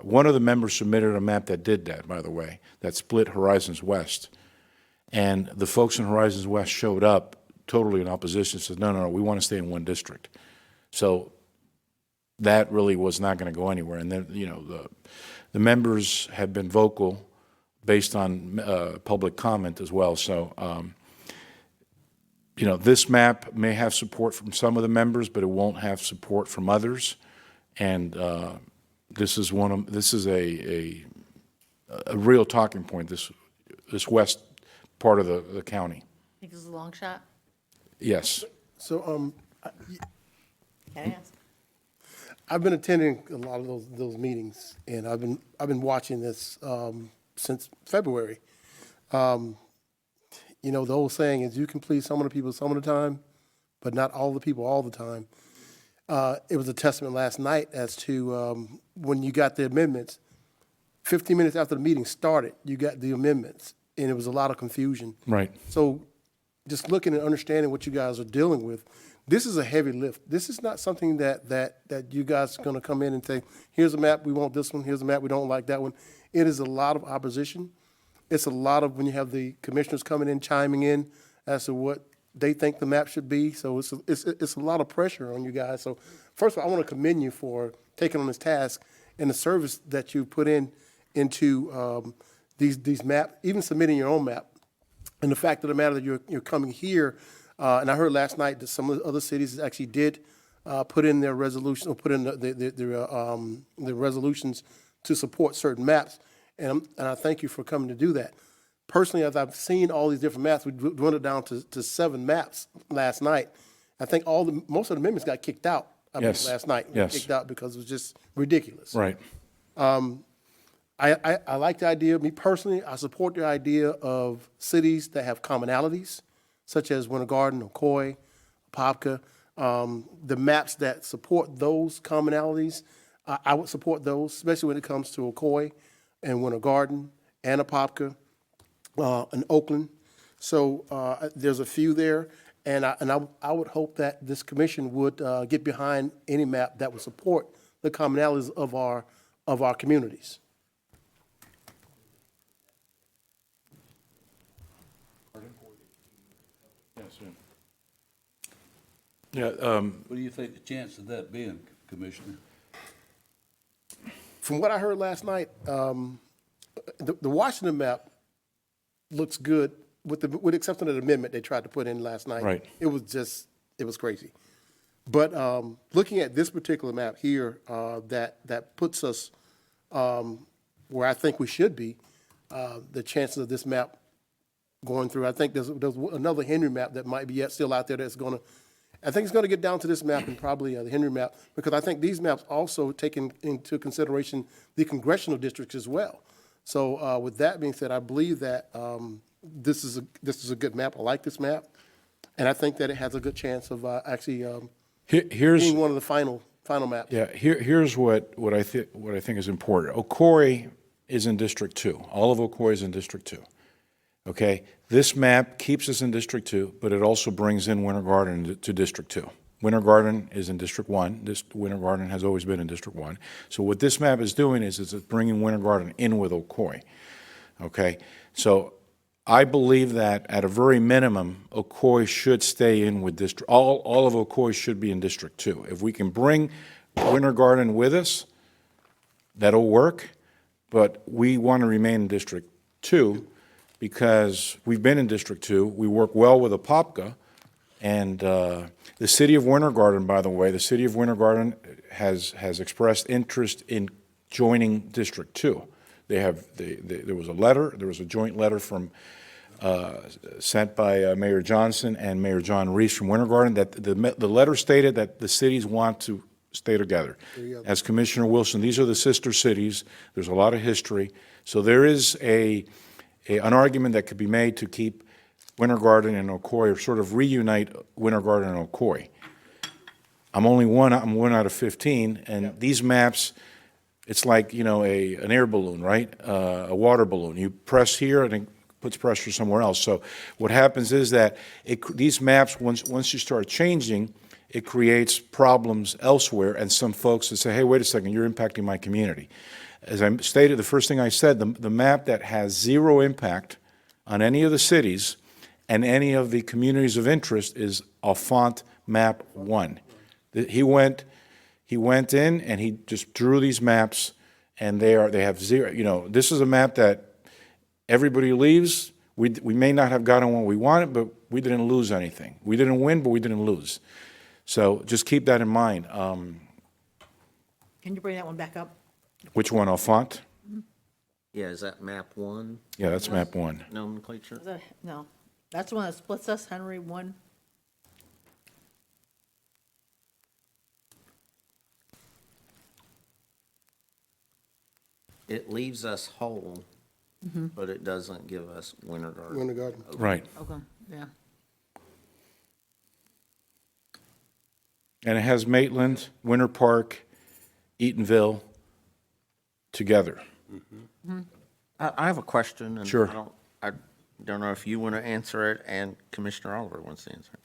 one of the members submitted a map that did that, by the way, that split Horizons West. And the folks in Horizons West showed up totally in opposition, said, no, we want to stay in one district. So that really was not going to go anywhere. And then, the members have been vocal based on public comment as well. So, this map may have support from some of the members, but it won't have support from others. And this is a real talking point. This west part of the county. Think this is a long shot? Yes. So, Can I ask? I've been attending a lot of those meetings, and I've been watching this since February. The old saying is you can please some of the people some of the time, but not all the people all the time. It was a testament last night as to when you got the amendments. 15 minutes after the meeting started, you got the amendments, and it was a lot of confusion. Right. So just looking and understanding what you guys are dealing with, this is a heavy lift. This is not something that you guys are going to come in and say, here's a map, we want this one, here's a map, we don't like that one. It is a lot of opposition. It's a lot of when you have the commissioners coming in, chiming in as to what they think the map should be. So it's a lot of pressure on you guys. So first of all, I want to commend you for taking on this task and the service that you put into these maps, even submitting your own map. And the fact of the matter that you're coming here, and I heard last night that some of the other cities actually did put in their resolution, or put in the resolutions to support certain maps. And I thank you for coming to do that. Personally, as I've seen all these different maps, we dwindled down to 7 maps last night. I think most of the amendments got kicked out. Yes. Last night. Yes. Kicked out because it was just ridiculous. Right. I like the idea. Me personally, I support the idea of cities that have commonalities, such as Winter Garden, Ocoee, Apopka. The maps that support those commonalities, I would support those, especially when it comes to Ocoee and Winter Garden and Apopka and Oakland. So there's a few there, and I would hope that this commission would get behind any map that would support the commonalities of our communities. Yeah. What do you think the chance of that being, Commissioner? From what I heard last night, the Washington map looks good with the exception of the amendment they tried to put in last night. Right. It was crazy. But looking at this particular map here, that puts us where I think we should be, the chances of this map going through, I think there's another Henry map that might be still out there that's going to, I think it's going to get down to this map and probably the Henry map, because I think these maps also take into consideration the congressional districts as well. So with that being said, I believe that this is a good map. I like this map. And I think that it has a good chance of actually Here's, being one of the final maps. yeah, here's what I think is important. Ocoee is in District 2. All of Ocoee is in District 2. Okay? This map keeps us in District 2, but it also brings in Winter Garden to District 2. Winter Garden is in District 1. This Winter Garden has always been in District 1. So what this map is doing is it's bringing Winter Garden in with Ocoee. Okay? So I believe that at a very minimum, Ocoee should stay in with District, all of Ocoee should be in District 2. If we can bring Winter Garden with us, that'll work, but we want to remain in District 2 because we've been in District 2. We work well with Apopka, and the city of Winter Garden, by the way, the city of Winter Garden has expressed interest in joining District 2. There was a joint letter from, sent by Mayor Johnson and Mayor John Reese from Winter Garden, that the letter stated that the cities want to stay together. As Commissioner Wilson, these are the sister cities. There's a lot of history. So there is an argument that could be made to keep Winter Garden and Ocoee, or sort of reunite Winter Garden and Ocoee. I'm one out of 15, and these maps, it's like, you know, an air balloon, right? A water balloon. You press here and it puts pressure somewhere else. So what happens is that these maps, once you start changing, it creates problems elsewhere, and some folks that say, hey, wait a second, you're impacting my community. As I stated, the first thing I said, the map that has zero impact on any of the cities and any of the communities of interest is Alphont Map 1. He went in and he just drew these maps, and they have zero. You know, this is a map that everybody leaves. We may not have gotten what we wanted, but we didn't lose anything. We didn't win, but we didn't lose. So just keep that in mind. Can you bring that one back up? Which one, Alphont? Yeah, is that map 1 Yeah, that's Map 1. nomenclature? No, that's the one that splits us, Henry 1. It leaves us whole, but it doesn't give us Winter Garden. Winter Garden. Right. Okay, yeah. And it has Maitland, Winter Park, Eatonville together. I have a question, and Sure. I don't know if you want to answer it, and Commissioner Oliver wants to answer it.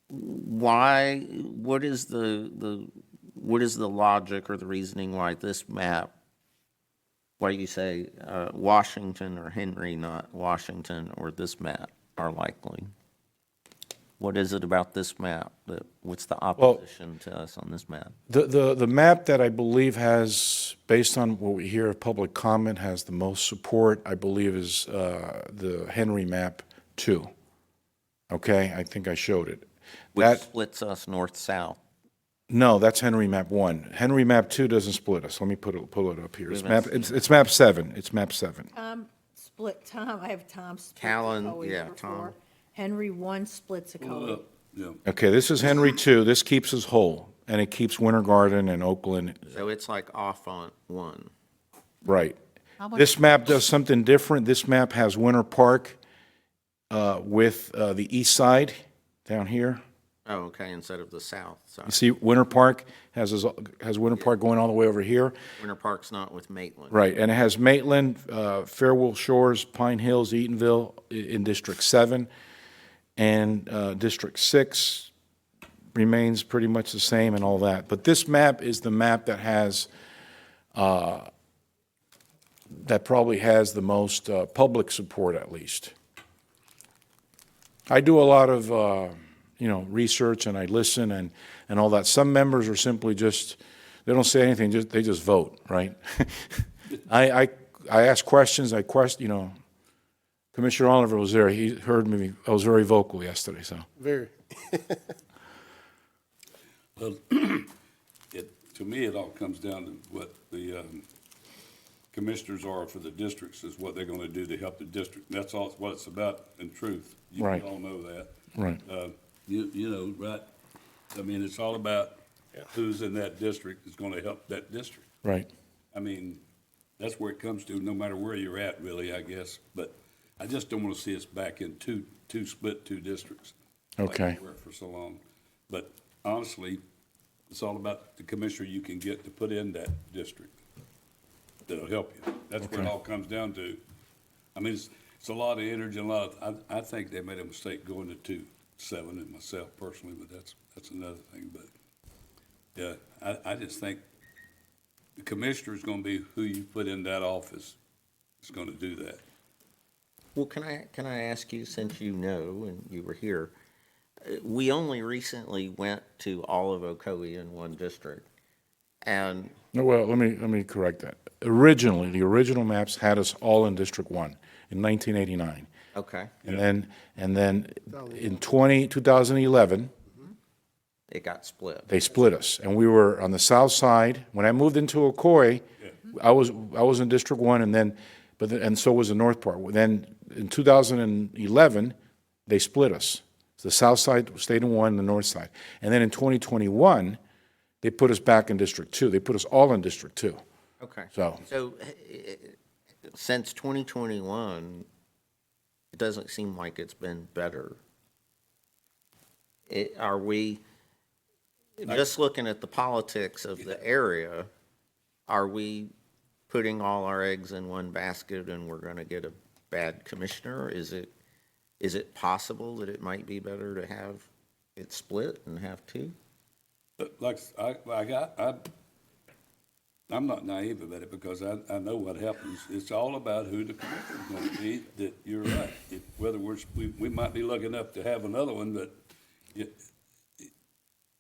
What is the logic or the reasoning why this map, why you say Washington or Henry, not Washington, or this map are likely? What is it about this map what's the opposition to us on this map? The map that I believe has, based on what we hear of public comment, has the most support, I believe, is the Henry Map 2. Okay, I think I showed it. Which splits us north-south. No, that's Henry Map 1. Henry Map 2 doesn't split us. Let me pull it up here. Wait It's a minute. it's Map 7. It's Map 7. Split Tom, I have Tom split. Callan, Ocoee yeah, number Tom. 4. Henry 1 splits Ocoee. Yeah. Okay, this is Henry 2. This keeps us whole, and it keeps Winter Garden and Oakland. So it's like off on 1. Right. How about- This map does something different. This map has Winter Park with the east side down here. Oh, okay, instead of the south You side. see, Winter Park has Winter Park going all the way over here. Winter Park's not with Maitland. Right, and it has Maitland, Fairwell Shores, Pine Hills, Eatonville in District 7, and District 6 remains pretty much the same and all that. But this map is the map that has, that probably has the most public support, at least. I do a lot of, research, and I listen and all that. Some members are simply just, they don't say anything, they just vote, right? I ask questions, Commissioner Oliver was there, he heard me, I was very vocal yesterday, so. Very. Well, to me, it all comes down to what the commissioners are for the districts, is what they're going to do to help the district. That's all what it's about, in truth. You Right. all know that. Right. Right? I mean, it's all about who's in that district is going to help that district. Right. I mean, That's where it comes to, no matter where you're at, really, I guess. But I just don't want to see us back in two districts. like Okay. we were for so long. But honestly, it's all about the commissioner you can get to put in that district. That'll help you. That's what it Okay. all comes down to. I mean, it's a lot of energy and a lot of, I think they made a mistake going to 2-7 and myself personally, but that's another thing. But yeah, I just think the commissioner is going to be who you put in that office is going to do that. Well, can I ask you, since you know and you were here, we only recently went to all of Ocoee in one district. And No, well, let me correct that. Originally, the original maps had us all in District 1 in 1989. okay, And then in 2011, it got split. they split us, and we were on the south side. When I moved into Ocoee, I was in District 1, and so was the north part. Then in 2011, they split us. The south side stayed in 1, the north side. And then in 2021, they put us back in District 2. They put us all in District 2. Okay. So, Since 2021, it doesn't seem like it's been better. Are we, just looking at the politics of the area, are we putting all our eggs in one basket and we're gonna get a bad commissioner? Is it possible that it might be better to have it split and have two? But I'm not naive about it because I know what happens. It's all about who the commissioner's going to be. That you're right. Whether we might be lucky enough to have another one, but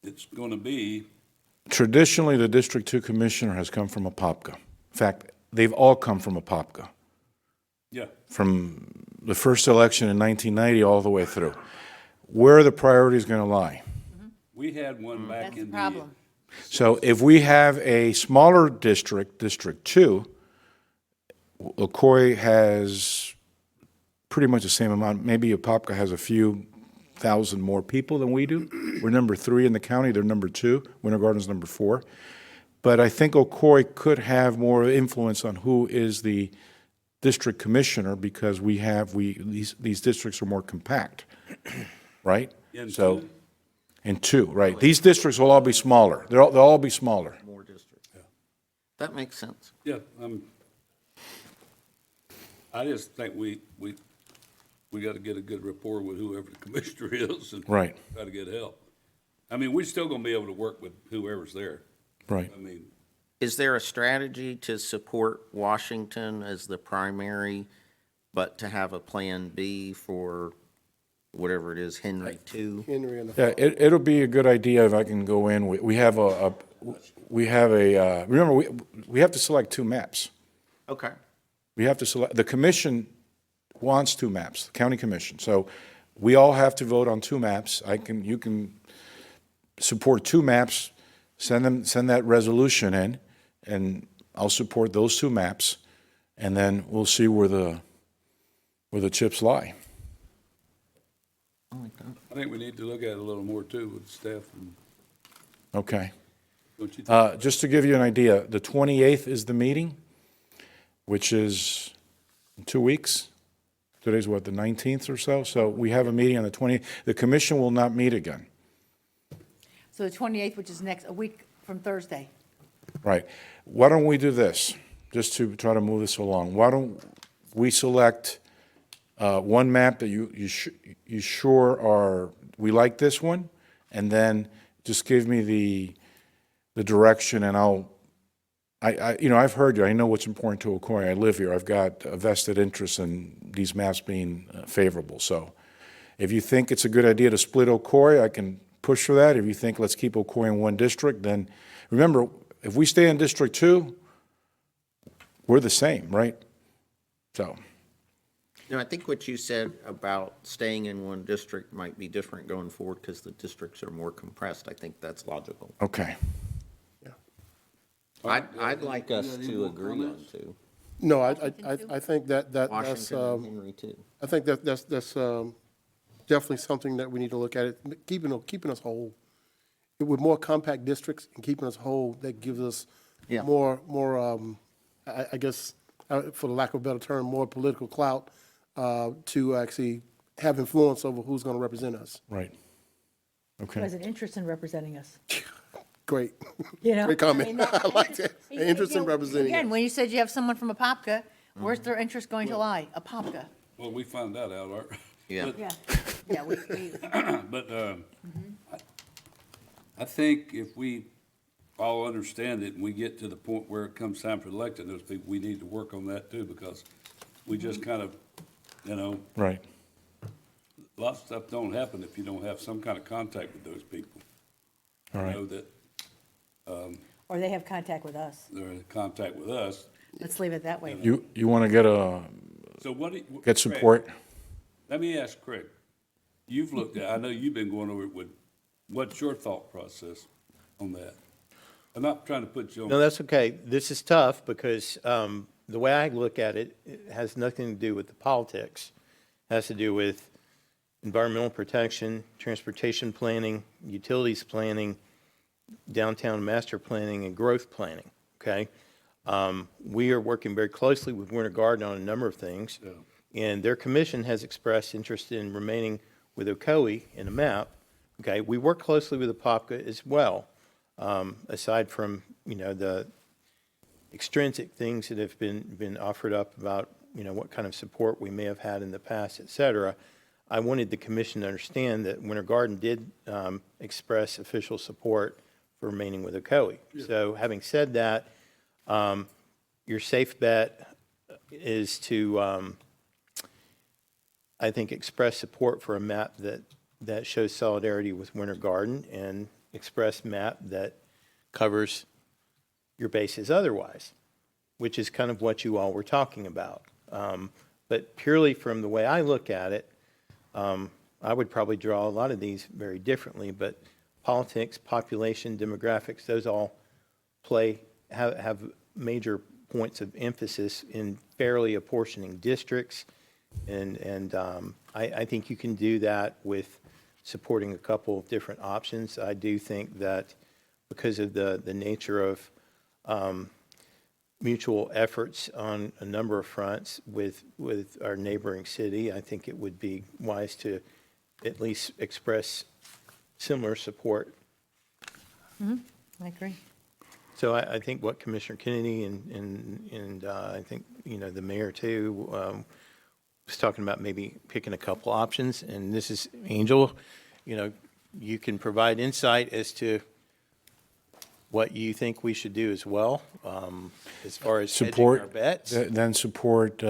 it's going to be. traditionally, the District 2 commissioner has come from Apopka. In fact, they've all come from Apopka, Yeah. from the first election in 1990 all the way through. Where are the priorities going to lie? We had one back That's the in the. problem. So if we have a smaller district, District 2, Ocoee has pretty much the same amount. Maybe Apopka has a few thousand more people than we do. We're number 3 in the county. They're number 2. Winter Garden's number 4. But I think Ocoee could have more influence on who is the district commissioner because these districts are more compact, right? In So, two? in 2, right. These districts will all be smaller. They'll all be smaller. More districts. That makes sense. Yeah. I just think we got to get a good rapport with whoever the commissioner is and Right. try to get help. I mean, we're still going to be able to work with whoever's there. Right. I mean, Is there a strategy to support Washington as the primary, but to have a plan B for whatever it is, Henry 2? Henry and the. Yeah, it'll be a good idea if I can go in. We have remember, we have to select 2 maps. Okay. We have to select, the commission wants 2 maps, the county commission. So we all have to vote on 2 maps. You can support 2 maps, send that resolution in, and I'll support those 2 maps, and then we'll see where the chips lie. I think we need to look at it a little more too with staff. Okay. Don't you think? Just to give you an idea, the 28th is the meeting, which is in 2 weeks. Today's what, the 19th or so? So we have a meeting on the 20th. The commission will not meet again. So the 28th, which is a week from Thursday. Right. Why don't we do this, just to try to move this along? Why don't we select one map that you sure are, we like this one, and then just give me the direction, and I've heard you. I know what's important to Ocoee. I live here. I've got a vested interest in these maps being favorable. So if you think it's a good idea to split Ocoee, I can push for that. If you think let's keep Ocoee in one district, then remember, if we stay in District 2, we're the same, right? So, I think what you said about staying in one district might be different going forward because the districts are more compressed. I think that's logical. okay. I'd like us to agree on 2. No, I think that's, Washington and Henry 2. I think that's definitely something that we need to look at, keeping us whole. With more compact districts and keeping us whole, that gives us Yeah. more I guess, for the lack of a better term, more political clout to actually have influence over who's going to represent us. Right. Who Okay. has an interest in representing us? Great. You know? Great comment. I mean, that- I like that. An interest in representing Again, us. when you said you have someone from Apopka, where's their interest going to lie? Apopka. Well, we found that out, Art. Yeah. But- Yeah, yeah, we, But I think if we all understand it and we get to the point where it comes time for electing those people, we need to work on that too, because we just kind of, you know, Right. lots of stuff don't happen if you don't have some kind of contact with those people. All right. Know that or they have contact with us. they're in contact with us. Let's leave it that way. You want to get So what do you? get Craig, support? Let me ask Craig, you've looked at, I know you've been going over it with, what's your thought process on that? I'm not trying to put you on. No, that's okay. This is tough because the way I look at it, it has nothing to do with the politics. It has to do with environmental protection, transportation planning, utilities planning, downtown master planning, and growth planning, okay? We are working very closely with Winter Garden on a number of things, and their commission has expressed interest in remaining with Ocoee in a map, okay? We work closely with Apopka as well, aside from, you know, the extrinsic things that have been offered up about, you know, what kind of support we may have had in the past, et cetera. I wanted the commission to understand that Winter Garden did express official support for remaining with Ocoee. So having said that, your safe bet is to, I think, express support for a map that shows solidarity with Winter Garden and express map that covers your bases otherwise, which is kind of what you all were talking about. But purely from the way I look at it, I would probably draw a lot of these very differently, but politics, population, demographics, those all have major points of emphasis in fairly apportioning districts. And I think you can do that with supporting a couple of different options. I do think that because of the nature of mutual efforts on a number of fronts with our neighboring city, I think it would be wise to at least express similar support. I agree. So I think what Commissioner Kennedy and I think, you know, the mayor too, was talking about maybe picking a couple options, and this is Angel, you know, you can provide insight as to what you think we should do as well, as far as hedging Support, our bets. then support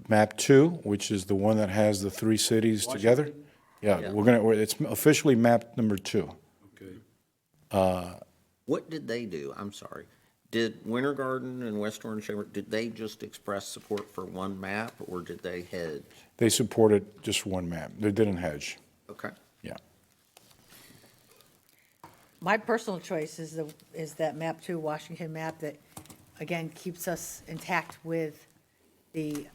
map 2, which is the one that has the 3 cities together. Yeah, it's officially map number 2. Okay. What did they do? I'm sorry. Did Winter Garden and West Orange Chamber, did they just express support for one map, or did they hedge? They supported just one map. They didn't hedge. Okay. Yeah. My personal choice is that map 2, Washington map, that, again, keeps us intact with the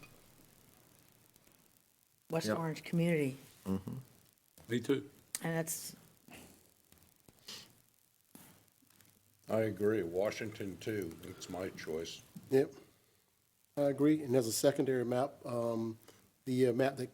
West Yep. Orange community. Me too. And that's, I agree. Washington too. It's my choice. Yep. I agree. And there's a secondary map, the map that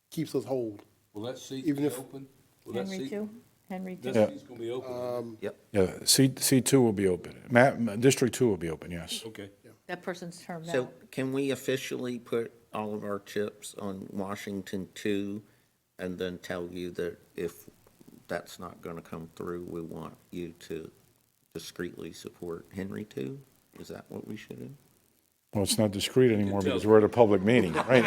keeps us whole. Will that seat Even be if- open? Will that Henry seat- 2? Henry 2? That seat's gonna be open? Yep. Yeah, C2 will be open. District 2 will be open, yes. Okay. That person's term So now. can we officially put all of our chips on Washington 2 and then tell you that if that's not going to come through, we want you to discreetly support Henry 2? Is that what we should do? Well, it's not discreet anymore tell. because we're at a public meeting, right?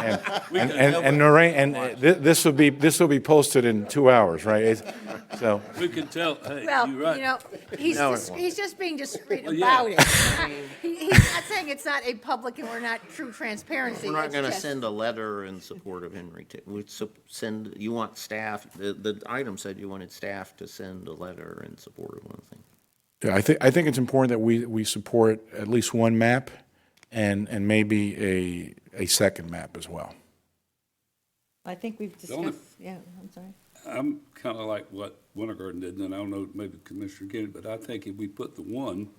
And Noreen, this will be posted in 2 hours, right? So, We can tell, hey, Well, you're right. you know, he's No, it just, won't. he's just being discreet Well, yeah. about it. He's not saying it's not a public and we're not true transparency. We're not It's going to just- send a letter in support of Henry 2. We send, you want staff, the item said you wanted staff to send a letter in support of one thing. yeah, I think it's important that we support at least one map and maybe a second map as well. I think we've only- discussed, yeah, I'm sorry. I'm kind of like what Winter Garden did, and I don't know, maybe Commissioner Kennedy, but I think if we put the one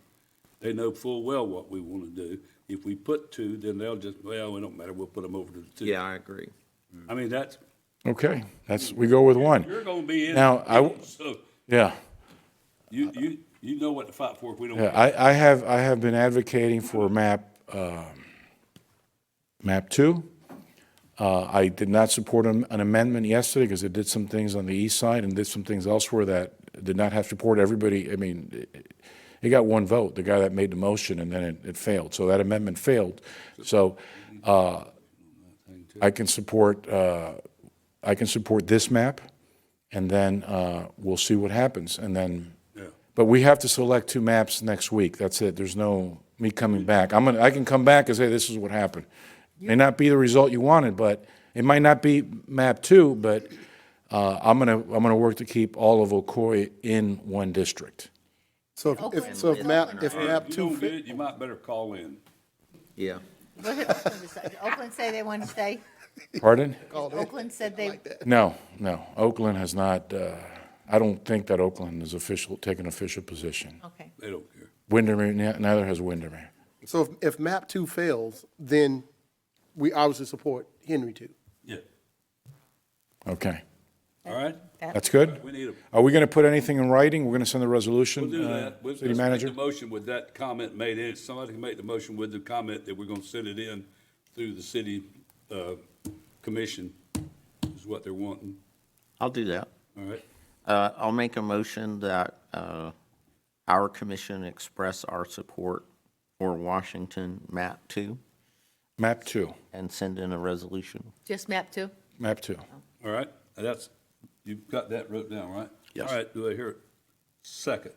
They know full well what we want to do. If we put two, then they'll just, well, it don't matter, we'll put them over to the two. Yeah, I agree. I mean, that's, Okay, we go with one. you're gonna be in Now, it, so Yeah. you know what to fight for if we don't. Yeah, I have been advocating for map 2. I did not support an amendment yesterday because it did some things on the east side and did some things elsewhere that did not have support. Everybody, I mean, it got one vote, the guy that made the motion, and then it failed. So that amendment failed. So I can support this map, and then we'll see what happens. And then, but we have to select 2 maps next week. That's it. There's no me coming back. I can come back and say this is what happened. May not be the result you wanted, but it might not be map 2. But I'm gonna work to keep all of Ocoee in one district. So if map If you 2 don't get it, you might better call in. Yeah. What did Oakland decide? Did Oakland say they want to stay? Pardon? Oakland said they, No. Oakland has not. I don't think that Oakland has taken official position. okay. They don't care. Windermere, neither has Windermere. So if map 2 fails, then we obviously support Henry 2. Yeah. Okay. All right? That's good? We need a, Are we going to put anything in writing? We're going to send a resolution? we'll do that. City Let's manager? make the motion with that comment made in. Somebody can make the motion with the comment that we're gonna send it in through the city, commission, is what they're wanting. I'll do that. All right? I'll make a motion that our commission express our support for Washington map 2 Map 2. and send in a resolution. Just map 2? Map 2. All right? That's, you've got that wrote down, right? Yes. All right, do I hear it? Second,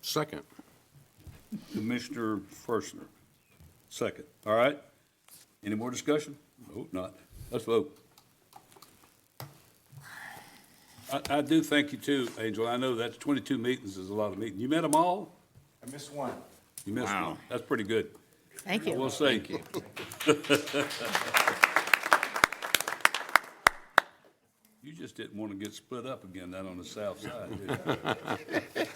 Second. Commissioner Ferstner. Second, all right? Any more discussion? Hope not. Let's vote. I do thank you too, Angel. I know that's 22 meetings is a lot of meetings. You met them all? I missed one. You missed one. That's pretty good. Thank I you. will say. You just didn't want to get split up again down on the south side, did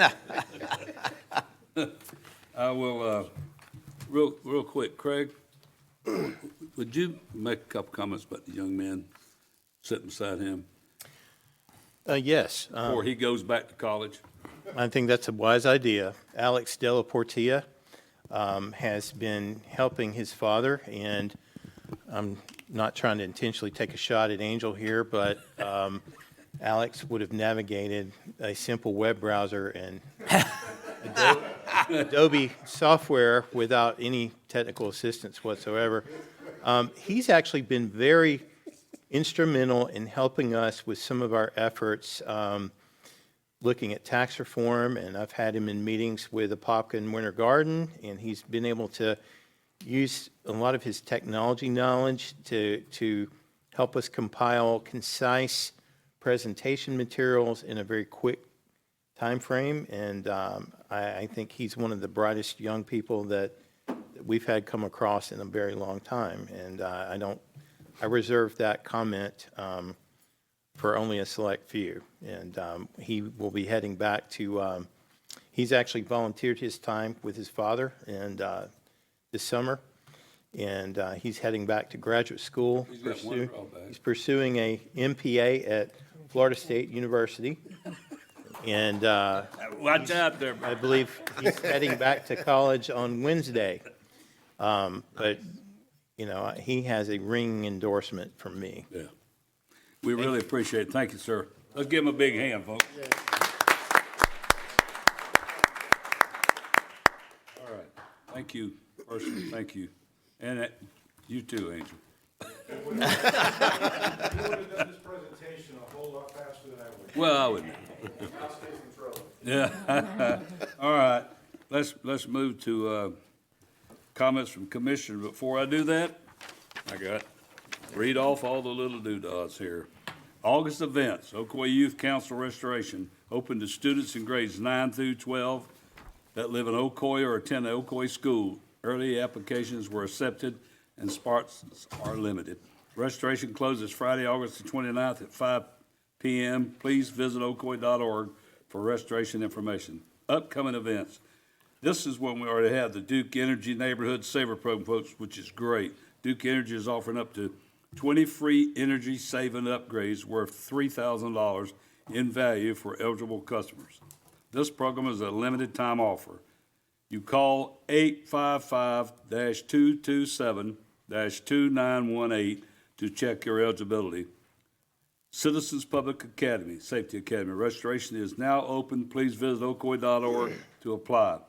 you? I will, real quick, Craig, would you make a couple comments about the young man sitting beside him Yes. before he goes back to college? I think that's a wise idea. Alex Della Portilla has been helping his father, and I'm not trying to intentionally take a shot at Angel here, but Alex would have navigated a simple web browser and Adobe software without any technical assistance whatsoever. He's actually been very instrumental in helping us with some of our efforts looking at tax reform, and I've had him in meetings with Apopka and Winter Garden, and he's been able to use a lot of his technology knowledge to help us compile concise presentation materials in a very quick time frame, and I think he's one of the brightest young people that we've had come across in a very long time, and I reserve that comment for only a select few, and he will be heading back to, he's actually volunteered his time with his father and this summer, and he's heading back to graduate school. He's got one drawback. He's pursuing a MPA at Florida State University, and Watch out there, I believe he's heading back to college on Wednesday. But, you know, he has a ringing endorsement from me. Yeah. We really appreciate it. Thank you, sir. Let's give him a big hand, folks. All right. Thank you, personally. Thank you. And you too, Angel. You would have done this presentation a whole lot faster than I would. Well, I would. Yeah. All right. Let's move to comments from commissioner. Before I do that, I got read off all the little doodads here. August events, Ocoee Youth Council Restoration, open to students in grades 9 through 12 that live in Ocoee or attend the Ocoee school. Early applications were accepted and spots are limited. Restoration closes Friday, August the 29th at 5 p.m. Please visit ocoee.org for restoration information. Upcoming events, This is when we already have the Duke Energy Neighborhood Saver Program, folks, which is great. Duke Energy is offering up to 20 free energy saving upgrades worth $3,000 in value for eligible customers. This program is a limited time offer. You call 855-227-2918 to check your eligibility. Citizens Public Academy, Safety Academy, registration is now open. Please visit ocoee.org to apply.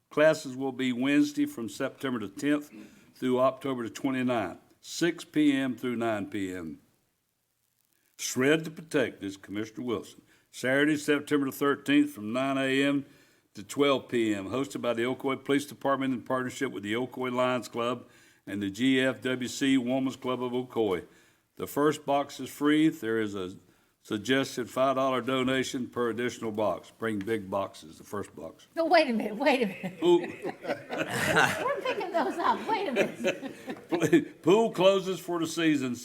Classes will be Wednesday from September the 10th through October the 29th, 6 p.m. through 9 p.m. Shred to Protect is Commissioner Wilson. Saturday, September the 13th from 9 a.m. to 12 p.m., hosted by the Ocoee Police Department in partnership with the Ocoee Lions Club and the GFWC Women's Club of Ocoee. The first box is free. There is a suggested $5 donation per additional box. Bring big boxes, the first box. No, wait a minute. Pool, We're picking those up, wait a minute. pool closes for the season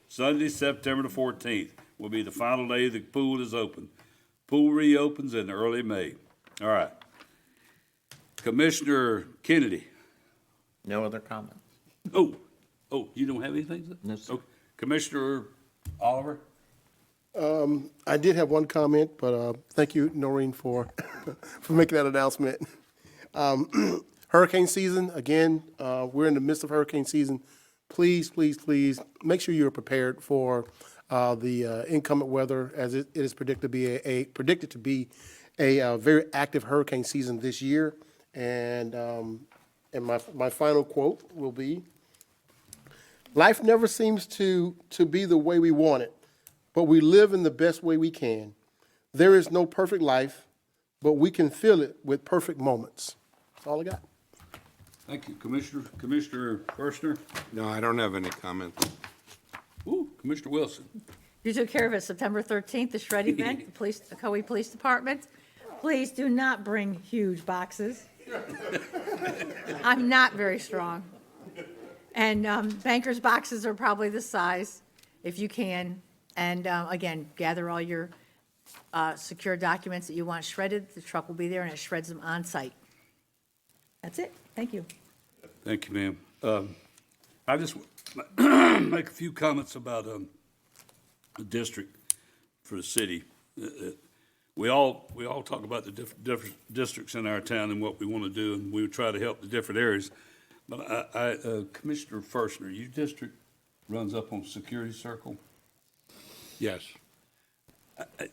Sunday, September the 14th will be the final day the pool is open. Pool reopens in early May. All right. Commissioner Kennedy. No other comments? Oh, you don't have anything? No, sir. Okay. Commissioner Oliver? I did have one comment, but thank you, Noreen, for making that announcement. Hurricane season, again, we're in the midst of hurricane season. Please, please, please, make sure you're prepared for the inclement weather, as it is predicted to be a very active hurricane season this year. And my final quote will be, life never seems to be the way we want it, but we live in the best way we can. There is no perfect life, but we can fill it with perfect moments. That's all I got. Thank you. Commissioner Kirshner? No, I don't have any comments. Ooh, Commissioner Wilson. You took care of it, September 13th, the shred event, the Ocoee Police Department. Please do not bring huge boxes. I'm not very strong. And bankers' boxes are probably this size, if you can. And again, gather all your secure documents that you want shredded. The truck will be there and it shreds them on site. That's it. Thank you. Thank you, ma'am. I just make a few comments about the district for the city. We all talk about the different districts in our town and what we want to do, and we try to help the different areas. But Commissioner Firstner, your district runs up on Security Circle. Yes.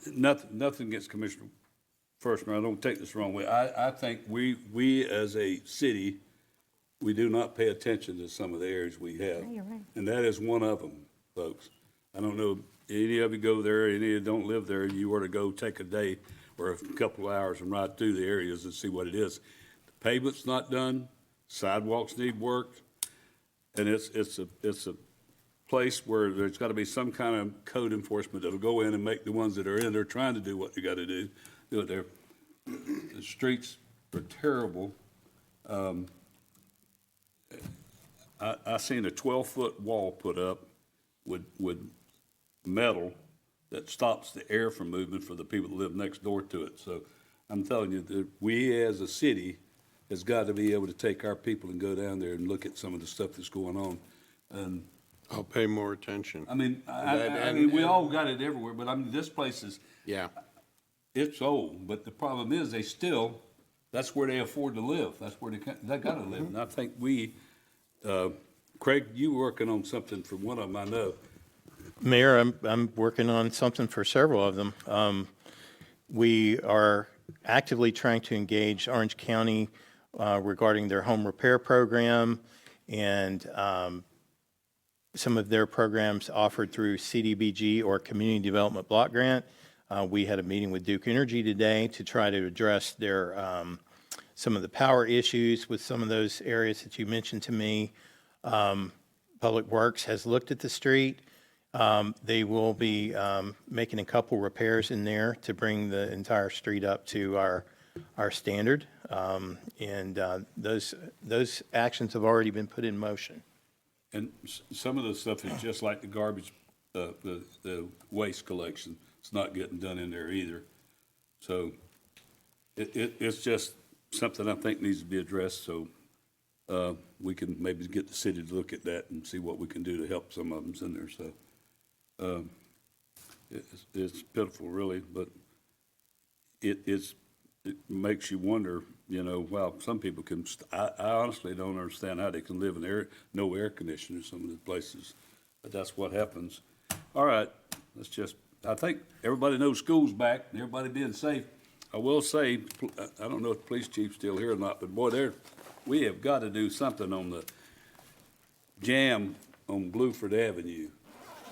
Nothing against Commissioner Firstner. I don't take this the wrong way. I think we as a city, we do not pay attention to some of the areas we have. You're right. And that is one of them, folks. I don't know, any of you go there, any of you don't live there, you were to go take a day or a couple of hours and ride through the areas and see what it is. The pavement's not done, sidewalks need work, and it's a place where there's got to be some kind of code enforcement that'll go in and make the ones that are in there trying to do what they got to do it there. The streets are terrible. I seen a 12-foot wall put up with metal that stops the air from moving for the people that live next door to it. So I'm telling you that we as a city has got to be able to take our people and go down there and look at some of the stuff that's going on. And I'll pay more attention. I mean, I mean, we all got it everywhere, but I mean, this place is, Yeah. it's old, but the problem is that's where they afford to live. That's where they got to live. And I think Craig, you working on something for one of them, I know. Mayor, I'm working on something for several of them. We are actively trying to engage Orange County regarding their home repair program and some of their programs offered through CDBG or Community Development Block Grant. We had a meeting with Duke Energy today to try to address their some of the power issues with some of those areas that you mentioned to me. Public Works has looked at the street. They will be making a couple repairs in there to bring the entire street up to our standard. Those actions have already been put in motion. And some of the stuff is just like the garbage, the waste collection. It's not getting done in there either. So it's just something I think needs to be addressed, so we can maybe get the city to look at that and see what we can do to help some of them's in there, so. It's pitiful, really, but it makes you wonder, you know, wow, some people can, I honestly don't understand how they can live in no air conditioning in some of the places, but that's what happens. All right, I think everybody knows school's back and everybody being safe. I will say, I don't know if the police chief's still here or not, but boy, we have got to do something on the jam on Blueford Avenue.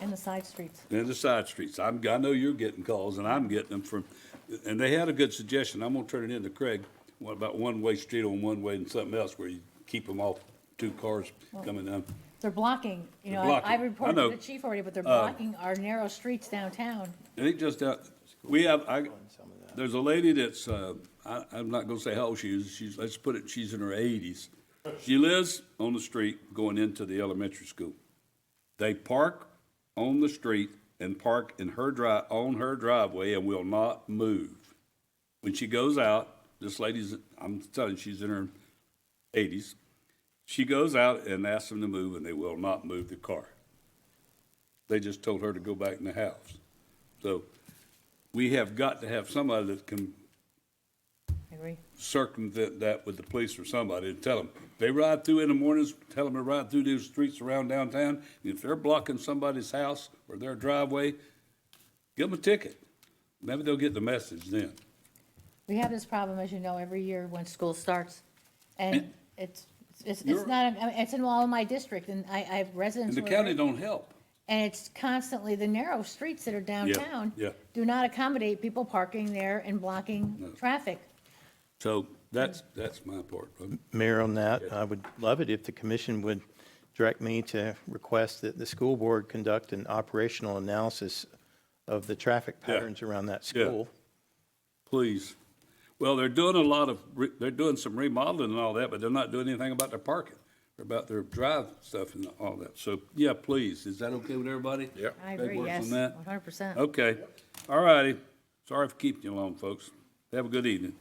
And the side streets. And the side streets. I know you're getting calls, and I'm getting them from, and they had a good suggestion. I'm gonna turn it in to Craig. What about one-way street on one way and something else where you keep them off two cars coming down? They're blocking, you know, They're blocking. I reported I know. to the chief already, but they're blocking our narrow streets downtown. I think just, there's a lady that's, I'm not gonna say how old she is. Let's put it, she's in her 80s. She lives on the street going into the elementary school. They park on the street and park in on her driveway and will not move. When she goes out, this lady's, I'm telling you, she's in her 80s. She goes out and asks them to move, and they will not move the car. They just told her to go back in the house. So we have got to have somebody that can I agree. circumvent that with the police or somebody and tell them, if they ride through in the mornings, tell them to ride through these streets around downtown. If they're blocking somebody's house or their driveway, give them a ticket. Maybe they'll get the message then. We have this problem, as you know, every year when school starts. And it's You're- not, I mean, it's in all of my district, and I have residents. And the who are- county don't help. And it's constantly the narrow streets that are downtown. yeah. Do not accommodate people parking there and blocking traffic. So that's my part. Mayor, on that, I would love it if the commission would direct me to request that the school board conduct an operational analysis of the traffic patterns around that school. Please. Well, they're doing they're doing some remodeling and all that, but they're not doing anything about their parking, or about their drive stuff and all that. So, yeah, please. Is that okay with everybody? Yep. I Greg agree, works yes, on that? 100%. Okay. All righty. Sorry for keeping you long, folks. Have a good evening.